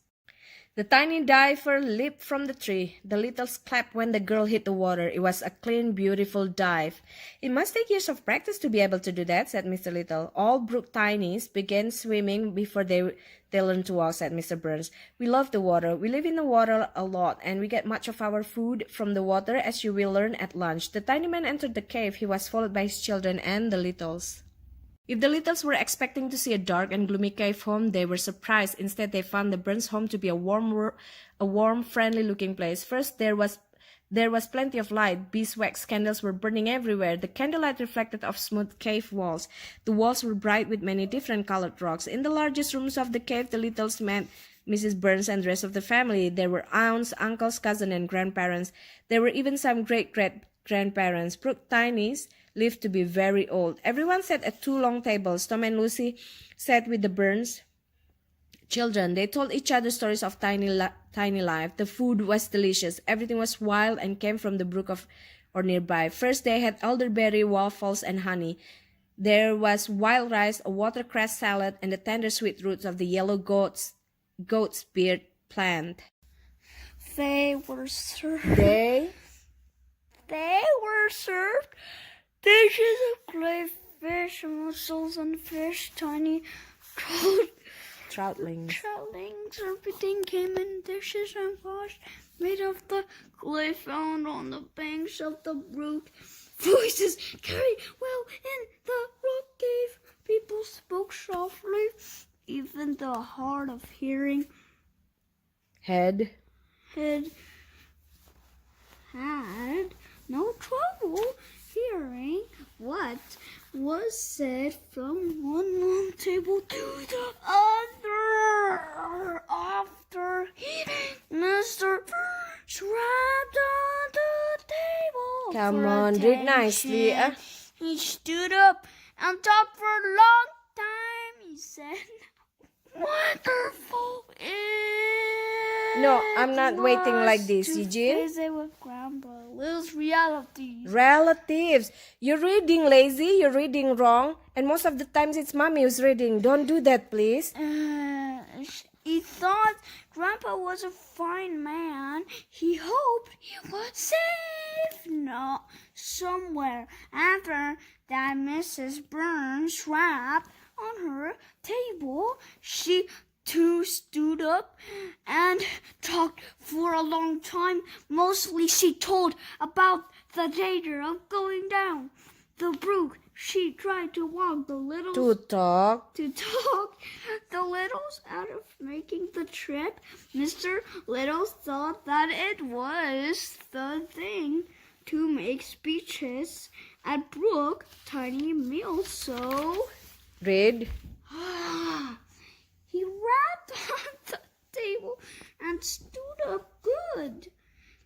The tiny diver leaped from the tree. The Littles clapped when the girl hit the water. It was a clean, beautiful dive. "It must take years of practice to be able to do that," said Mr. Little. "All brook tinies begin swimming before they learn to walk," said Mr. Burns. "We love the water. We live in the water a lot, and we get much of our food from the water, as you will learn at lunch." The tiny man entered the cave. He was followed by his children and the Littles. If the Littles were expecting to see a dark and gloomy cave home, they were surprised. Instead, they found the Burns home to be a warm, friendly-looking place. First, there was plenty of light. Beeswax candles were burning everywhere. The candlelight reflected off smooth cave walls. The walls were bright with many different colored rocks. In the largest rooms of the cave, the Littles met Mrs. Burns and the rest of the family. There were aunts, uncles, cousins, and grandparents. There were even some great-great-grandparents. Brook tinies lived to be very old. Everyone sat at 2 long tables. Tom and Lucy sat with the Burns children. They told each other stories of tiny life. The food was delicious. Everything was wild and came from the brook or nearby. First, they had elderberry, waffles, and honey. There was wild rice, a watercress salad, and the tender sweet roots of the yellow goat's beard plant. They were served dishes of crayfish, mussels, and fish, tiny Troutlings. Everything came in dishes and pots made of the clay found on the banks of the brook. Voices carried well in the rock cave. People spoke softly. Even the hard of hearing Had no trouble hearing what was said from one long table to the other. After eating, Mr. Burns rapped on the table. Come for on, read nicely. attention. He stood up and talked for a long time. He said, "Wonderful is No, I'm not waiting like this, to Eugene. visit with Grandpa Little's realities." Relatives. You're reading lazy, you're reading wrong, and most of the times it's mommy who's reading. Don't do that, please. He thought Grandpa was a fine man. He hoped he was safe somewhere. After that, Mrs. Burns rapped on her table. She too stood up and talked for a long time. Mostly she told about the danger of going down the brook. She tried to walk the Littles To talk. the Littles out of making the trip. Mr. Little thought that it was the thing to make speeches at brook tiny meals, so Read. he rapped on the table and stood up. "Good.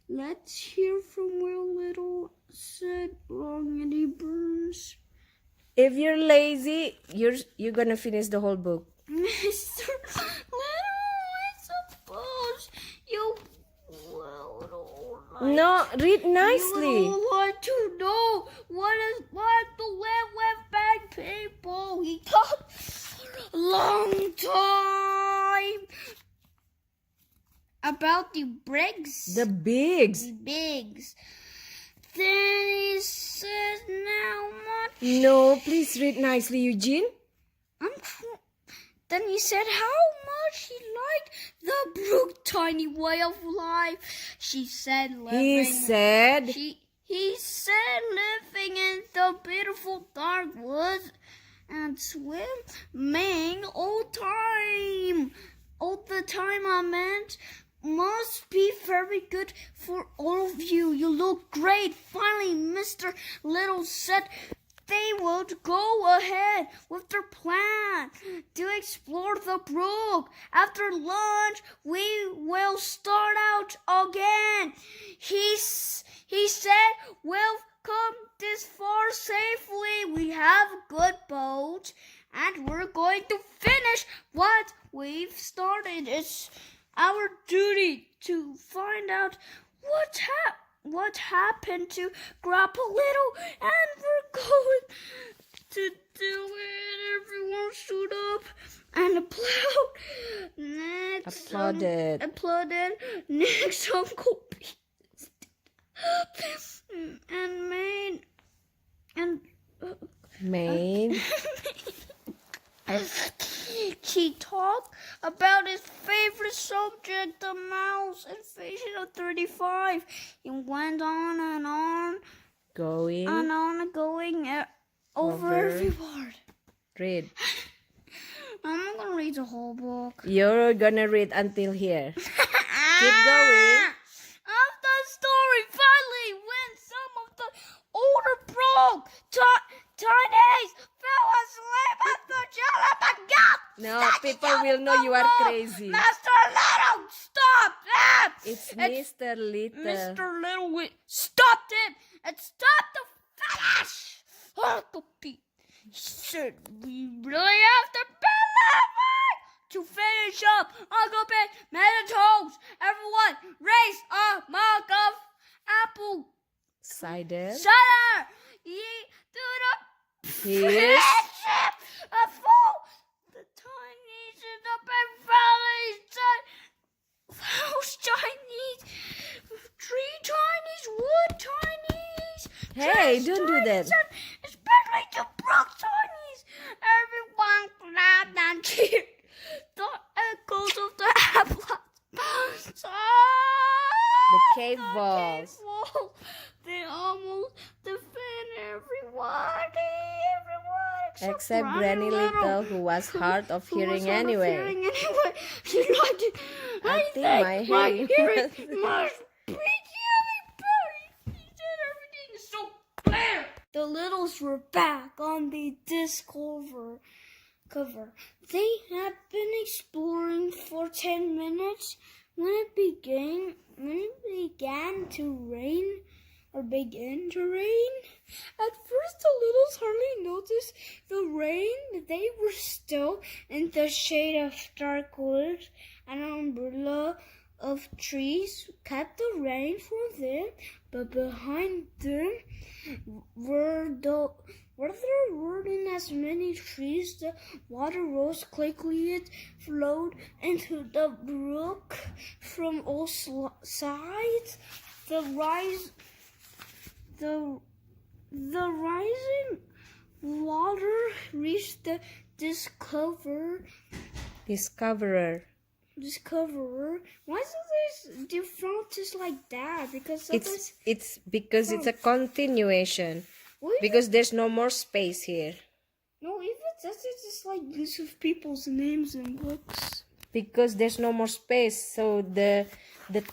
Let's hear from Will Little," said Long Eddie Burns. If you're lazy, you're gonna finish the whole book. Mr. Little, I suppose you will like. No, read nicely. You would like to know what it's like to live with bad people. He talked a long time about the Briggs. The bigs. The Bigs. Then he says, "Now much." No, please read nicely, Eugene. Then he said how much he liked the Brooke tiny way of life. She said He said, he said living in the beautiful dark woods and swimming all the time I meant must be very good for all of you. You look great. Finally, Mr. Little said they would go ahead with their plan to explore the brook. After lunch, we will start out again. He said, "We've come this far safely. We have a good boat, and we're going to finish what we've started. It's our duty to find out what happened to Grandpa Little, and we're going to do it." Everyone stood up and applauded. Applauded. Next, Uncle Pete and Maine. he talked about his favorite subject, the mouse invasion of 35. He went on and on Going. over Over. every word. Read. I'm not gonna read the whole book. You're gonna read until here. Keep going. Of the story, finally, when some of the older broke, Chinese fell asleep at the Jalapagap. No, people will know you are crazy. Master Little, stop him! It's Mr. Little. Mr. Little stopped him and stopped the finish. Uncle Pete said, "We really have to believe to finish up." Uncle Pete made a toast. Everyone raise a mug of apple Cider. cider. Ye to the Here's friendship of all the Chinese in the big valley said, "House Chinese, tree Chinese, wood Chinese." Hey, don't do that. Chinese, and especially the Brook Chinese. Everyone clapped and cheered. The echoes of the apple. the cave walls. They almost defend everyone Except Granny Little, who was hard of hearing anyway. She liked it. I think my hearing must be getting better. He said everything is so clear. The Littles were back on the disc cover. They had been exploring for 10 minutes when it began to rain. Began to rain. At first, the Littles hardly noticed the rain. They were still in the shade of dark woods. An umbrella of trees kept the rain from them, but behind them there weren't as many trees. The water rose quickly. It flowed into the brook from all sides. The rising water reached the discoverer. Why is this different just like that? Because It's because it's a continuation. What Because there's no more space here. no, even that's just like use of people's names in books. Because there's no more space, so the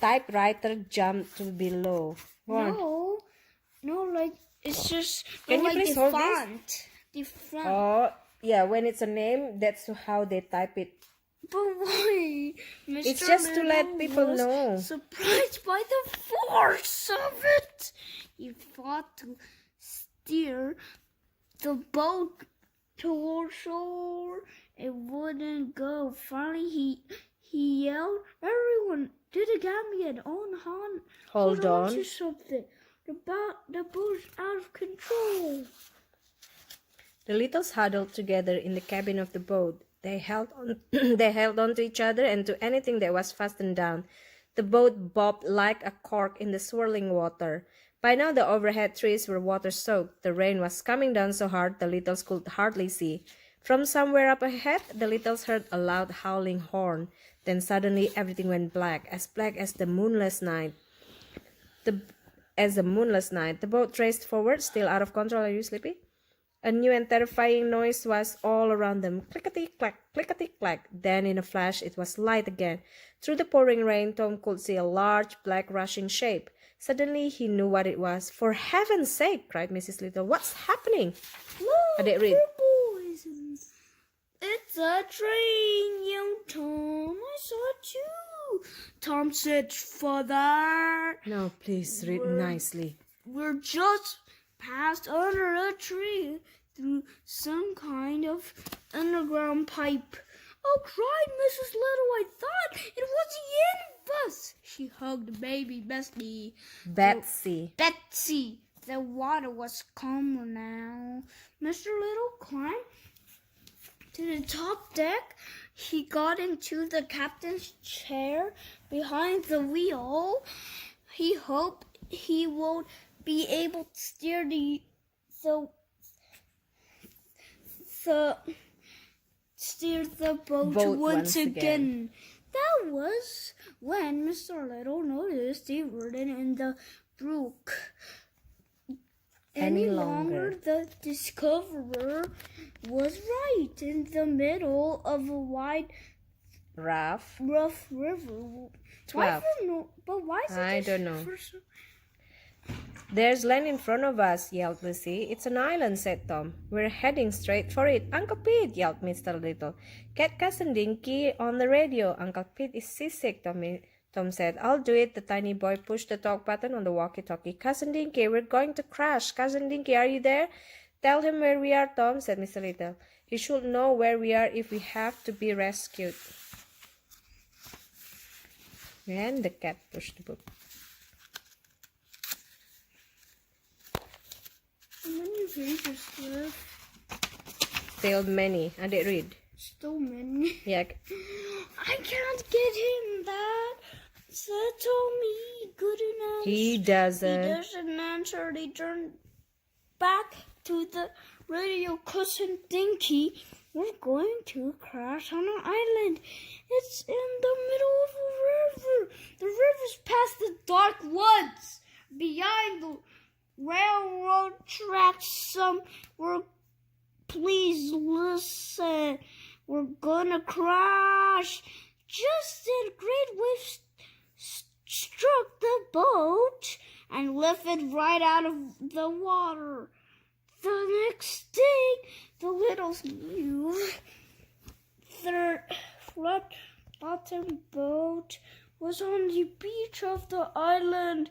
typewriter jumped to below. What? No, like it's just Can you like please the hold this? font. The font. Oh, yeah, when it's a name, that's how they type it. But why? Mr. It's just to let Little people was know. Surprised by the force of it. He fought to steer the boat toward shore. It wouldn't go. Finally, he yelled, "Everyone, to the gambit! Hold on to something. The boat's out of control." The littles huddled together in the cabin of the boat. They held on, they held on to each other and to anything that was fastened down. The boat bobbed like a cork in the swirling water. By now the overhead trees were water-soaked. The rain was coming down so hard the littles could hardly see. From somewhere up ahead, the littles heard a loud howling horn. Then suddenly everything went black as the moonless night. The boat raced forward, still out of control. Are you sleepy? A new and terrifying noise was all around them. Clickety-clack, clickety-clack. Then in a flash it was light again. Through the pouring rain, Tom could see a large black rushing shape. Suddenly he knew what it was. "For heaven's sake!" cried Mrs. Little. "What's happening?" Look, Adik, read. boys. It's a train, yelled Tom. "I saw it too," Tom said. "Father, No, please read nicely. we're just passed under a tree through some kind of underground pipe." "Oh," cried Mrs. Little, "I thought it was the end of us." She hugged baby Betsy. Betsy. The water was calmer now. Mr. Little climbed to the top deck. He got into the captain's chair behind the wheel. He hoped he would be able to steer the boat once again. That was when Mr. Little noticed he wasn't in the brook any longer. The discoverer was right in the middle of a wide, rough river. Why I don't know. "There's land in front of us," yelled Lucy. "It's an island," said Tom. "We're heading straight for it." "Uncle Pete," yelled Mr. Little, "get Cousin Dinky on the radio." "Uncle Pete is seasick," Tom said. "I'll do it." The tiny boy pushed the talk button on the walkie-talkie. "Cousin Dinky, we're going to crash. Cousin Dinky, are you there?" "Tell him where we are, Tom," said Mr. Little. "He should know where we are if we have to be rescued." And the cat pushed the book. How many pages left? Still many. Adik read. Still many. Yeah. I can't get him that. Told me good enough. He doesn't. He doesn't answer. They turned back to the radio. "Cousin Dinky, we're going to crash on an island. It's in the middle of a river. The river's past the dark woods behind the railroad tracks. Please listen. We're gonna crash." Just then, great waves struck the boat and lifted right out of the water. The next thing the littles knew, their flat-bottomed boat was on the beach of the island.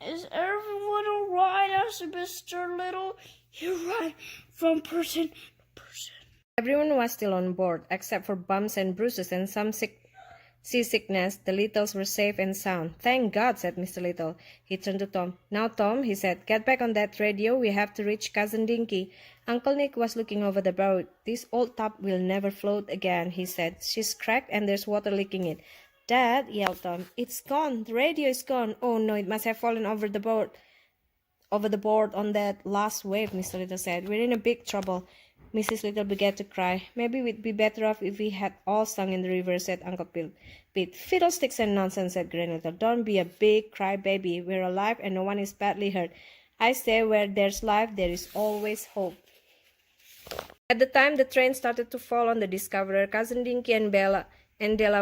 "Is everyone all right?" asked Mr. Little. "You're right," from person to person. Everyone was still on board, except for bumps and bruises and some seasickness. The littles were safe and sound. "Thank God," said Mr. Little. He turned to Tom. "Now, Tom," he said, "get back on that radio. We have to reach Cousin Dinky." Uncle Nick was looking over the boat. "This old tub will never float again," he said. "She's cracked and there's water leaking it." "Dad," yelled Tom, "it's gone. The radio is gone." "Oh no, it must have fallen over the board on that last wave," Mr. Little said. "We're in a big trouble." Mrs. Little began to cry. "Maybe we'd be better off if we had all sunk in the river," said Uncle Pete. "Fiddlesticks and nonsense," said Granny Little. "Don't be a big crybaby. We're alive and no one is badly hurt. I say where there's life, there is always hope." At the time the train started to fall on the Discoverer, Cousin Dinky and Della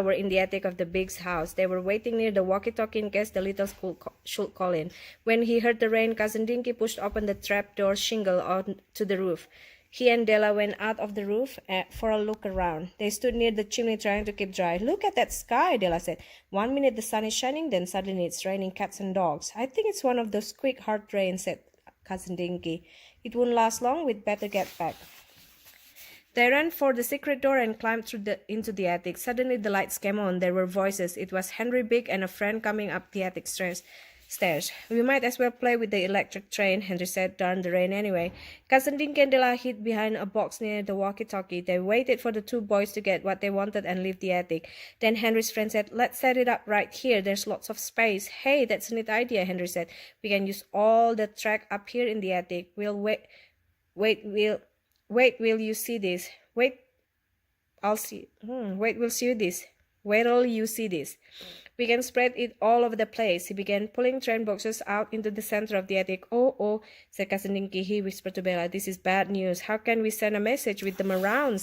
were in the attic of the big house. They were waiting near the walkie-talkie in case the littles should call in. When he heard the rain, Cousin Dinky pushed open the trapdoor shingle onto the roof. He and Della went out of the roof for a look around. They stood near the chimney trying to keep dry. "Look at that sky," Della said. "One minute the sun is shining, then suddenly it's raining cats and dogs." "I think it's one of those quick, hard rains," said Cousin Dinky. It won't last long. We'd better get back. They ran for the secret door and climbed into the attic. Suddenly the lights came on. There were voices. It was Henry Big and a friend coming up the attic stairs. We might as well play with the electric train, Henry said. Darn the rain anyway. Cousin Dinky and Della hid behind a box near the walkie-talkie. They waited for the two boys to get what they wanted and leave the attic. Then Henry's friend said, let's set it up right here. There's lots of space. Hey, that's a neat idea, Henry said. We can use all the track up here in the attic. Will you see this? Wait, we'll see this. Wait till you see this. We can spread it all over the place. He began pulling train boxes out into the center of the attic. Oh, said Cousin Dinky. He whispered to Bella, this is bad news. How can we send a message with them around?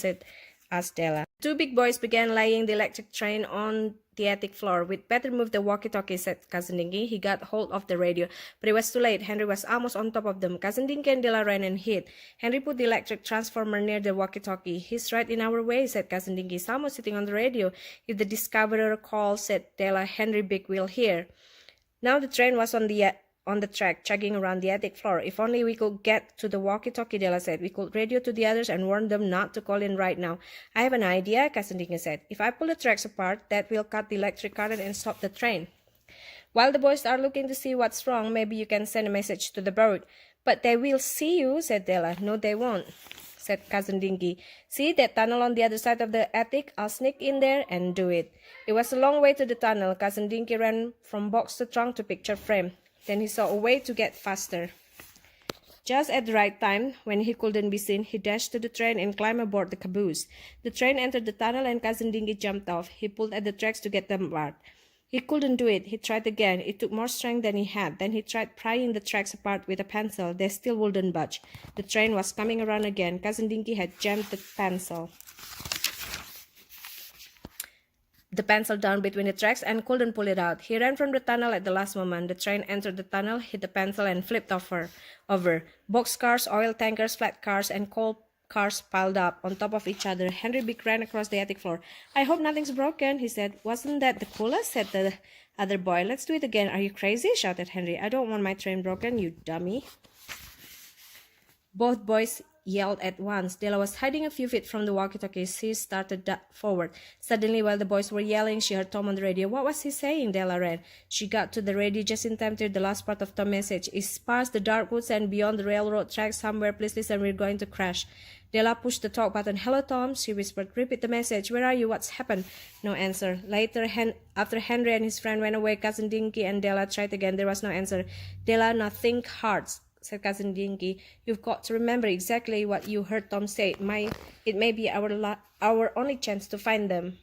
asked Della. Two big boys began laying the electric train on the attic floor. We'd better move the walkie-talkie, said Cousin Dinky. He got hold of the radio, but it was too late. Henry was almost on top of them. Cousin Dinky and Della ran and hid. Henry put the electric transformer near the walkie-talkie. He's right in our way, said Cousin Dinky. Someone's sitting on the radio. If the discoverer calls, said Della, Henry Big will hear. Now the train was on the track, chugging around the attic floor. If only we could get to the walkie-talkie, Della said. We could radio to the others and warn them not to call in right now. I have an idea, Cousin Dinky said. If I pull the tracks apart, that will cut the electric current and stop the train. While the boys are looking to see what's wrong, maybe you can send a message to the bird. But they will see you, said Della. No, they won't, said Cousin Dinky. See that tunnel on the other side of the attic? I'll sneak in there and do it. It was a long way to the tunnel. Cousin Dinky ran from box to trunk to picture frame. Then he saw a way to get faster. Just at the right time, when he couldn't be seen, he dashed to the train and climbed aboard the caboose. The train entered the tunnel and Cousin Dinky jumped off. He pulled at the tracks to get them apart. He couldn't do it. He tried again. It took more strength than he had. Then he tried prying the tracks apart with a pencil. They still wouldn't budge. The train was coming around again. Cousin Dinky had jammed the pencil down between the tracks and couldn't pull it out. He ran from the tunnel at the last moment. The train entered the tunnel, hit the pencil, and flipped over. Boxcars, oil tankers, flat cars, and coal cars piled up on top of each other. Henry Big ran across the attic floor. I hope nothing's broken, he said. Wasn't that the coolest? Said the other boy. Let's do it again. Are you crazy? Shouted Henry. I don't want my train broken, you dummy. Both boys yelled at once. Della was hiding a few feet from the walkie-talkie. She started forward. Suddenly, while the boys were yelling, she heard Tom on the radio. What was he saying? Della ran. She got to the radio just in time to hear the last part of Tom's message. It's past the dark woods and beyond the railroad tracks somewhere. Please listen, we're going to crash. Della pushed the talk button. Hello, Tom, she whispered. Repeat the message. Where are you? What's happened? No answer. Later, after Henry and his friend went away, Cousin Dinky and Della tried again. There was no answer. Della, now think hard, said Cousin Dinky. You've got to remember exactly what you heard Tom say. It may be our only chance to find them.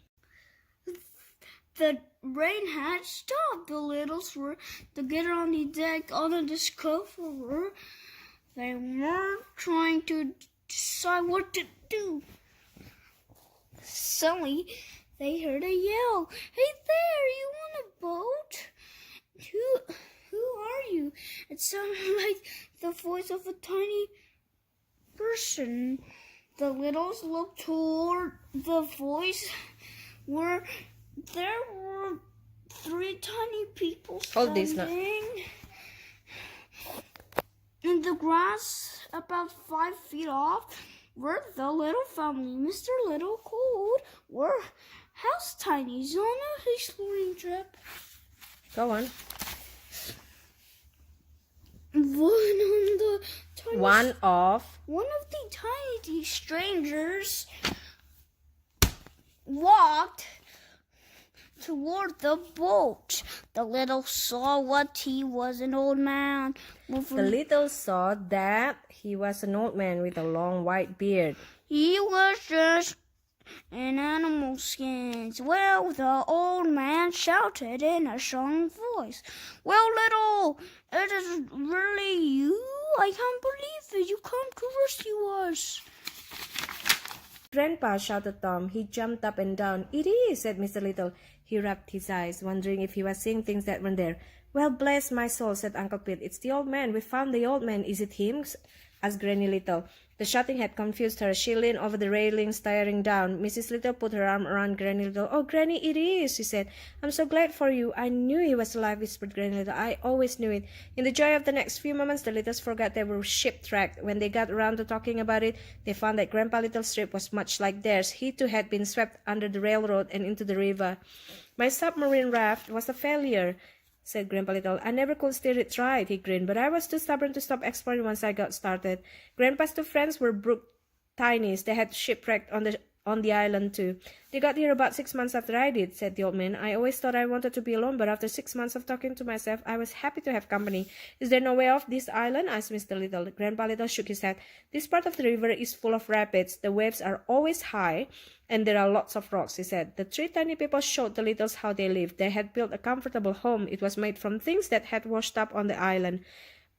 The rain had stopped. The littles were together on the deck on the discoverer. They weren't trying to decide what to do. Suddenly, they heard a yell. Hey there, you want a boat? Who are you? It sounded like the voice of a tiny person. The littles looked toward the voice where there were three tiny people standing in the grass about 5 feet off were the little family. Mr. Little called were house tinies on a exploring trip. Go on. One of the tiny strangers walked toward the boat. The little saw what he was an old man. The little saw that he was an old man with a long white beard. He was dressed in animal skins. Well, the old man shouted in a strong voice. Well, little, it is really you? I can't believe it. You come to rescue us. Grandpa, shouted Tom. He jumped up and down. It is, said Mr. Little. He rubbed his eyes, wondering if he was seeing things that weren't there. Well, bless my soul, said Uncle Pete. It's the old man. We found the old man. Is it him? Asked Granny Little. The shouting had confused her. She leaned over the railing, staring down. Mrs. Little put her arm around Granny Little. "Oh, Granny, it is," she said. "I'm so glad for you." "I knew he was alive," whispered Granny Little. "I always knew it." In the joy of the next few moments, the Littles forgot they were shipwrecked. When they got around to talking about it, they found that Grandpa Little's trip was much like theirs. He too had been swept under the railroad and into the river. "My submarine raft was a failure," said Grandpa Little. "I never could steer it right," he grinned, "but I was too stubborn to stop exploring once I got started." Grandpa's two friends were Brooke Tinies. They had shipwrecked on the island too. "They got here about 6 months after I did," said the old man. "I always thought I wanted to be alone, but after 6 months of talking to myself, I was happy to have company." "Is there no way off this island?" asked Mr. Little. Grandpa Little shook his head. "This part of the river is full of rapids. The waves are always high, and there are lots of rocks," he said. The three tiny people showed the Littles how they lived. They had built a comfortable home. It was made from things that had washed up on the island.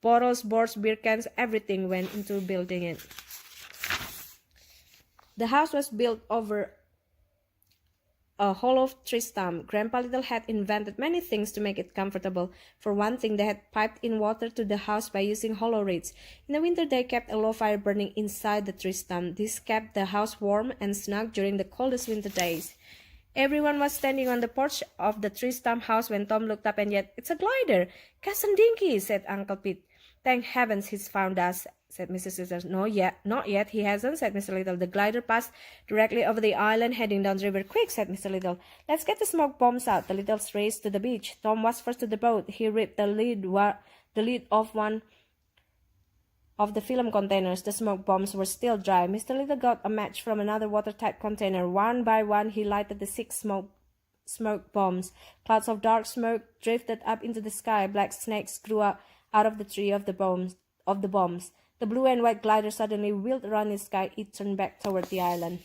Bottles, boards, beer cans, everything went into building it. The house was built over a hollow tree stump. Grandpa Little had invented many things to make it comfortable. For one thing, they had piped in water to the house by using hollow reeds. In the winter, they kept a low fire burning inside the tree stump. This kept the house warm and snug during the coldest winter days. Everyone was standing on the porch of the tree stump house when Tom looked up, and yet, "It's a glider! Cousin Dinky," said Uncle Pete. "Thank heavens he's found us," said Mrs. Little. "No, not yet, he hasn't," said Mr. Little. "The glider passed directly over the island, heading down the river." "Quick," said Mr. Little. "Let's get the smoke bombs out." The Littles raced to the beach. Tom was first to the boat. He ripped the lid off one of the film containers. The smoke bombs were still dry. Mr. Little got a match from another watertight container. One by one, he lighted the 6 smoke bombs. Clouds of dark smoke drifted up into the sky. Black snakes grew out of the tree of the bombs. The blue and white glider suddenly wheeled around the sky. It turned back toward the island.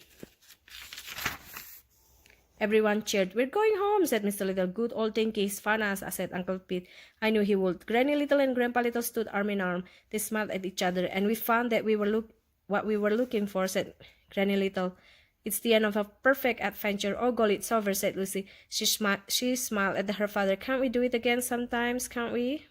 Everyone cheered. "We're going home," said Mr. Little. "Good old Dinky, he's found us," said Uncle Pete. "I knew he would." Granny Little and Grandpa Little stood arm in arm. They smiled at each other. "And we found that what we were looking for," said Granny Little. "It's the end of a perfect adventure." "Oh, golly, it's over," said Lucy. She smiled at her father. "Can't we do it again sometimes, can't we?"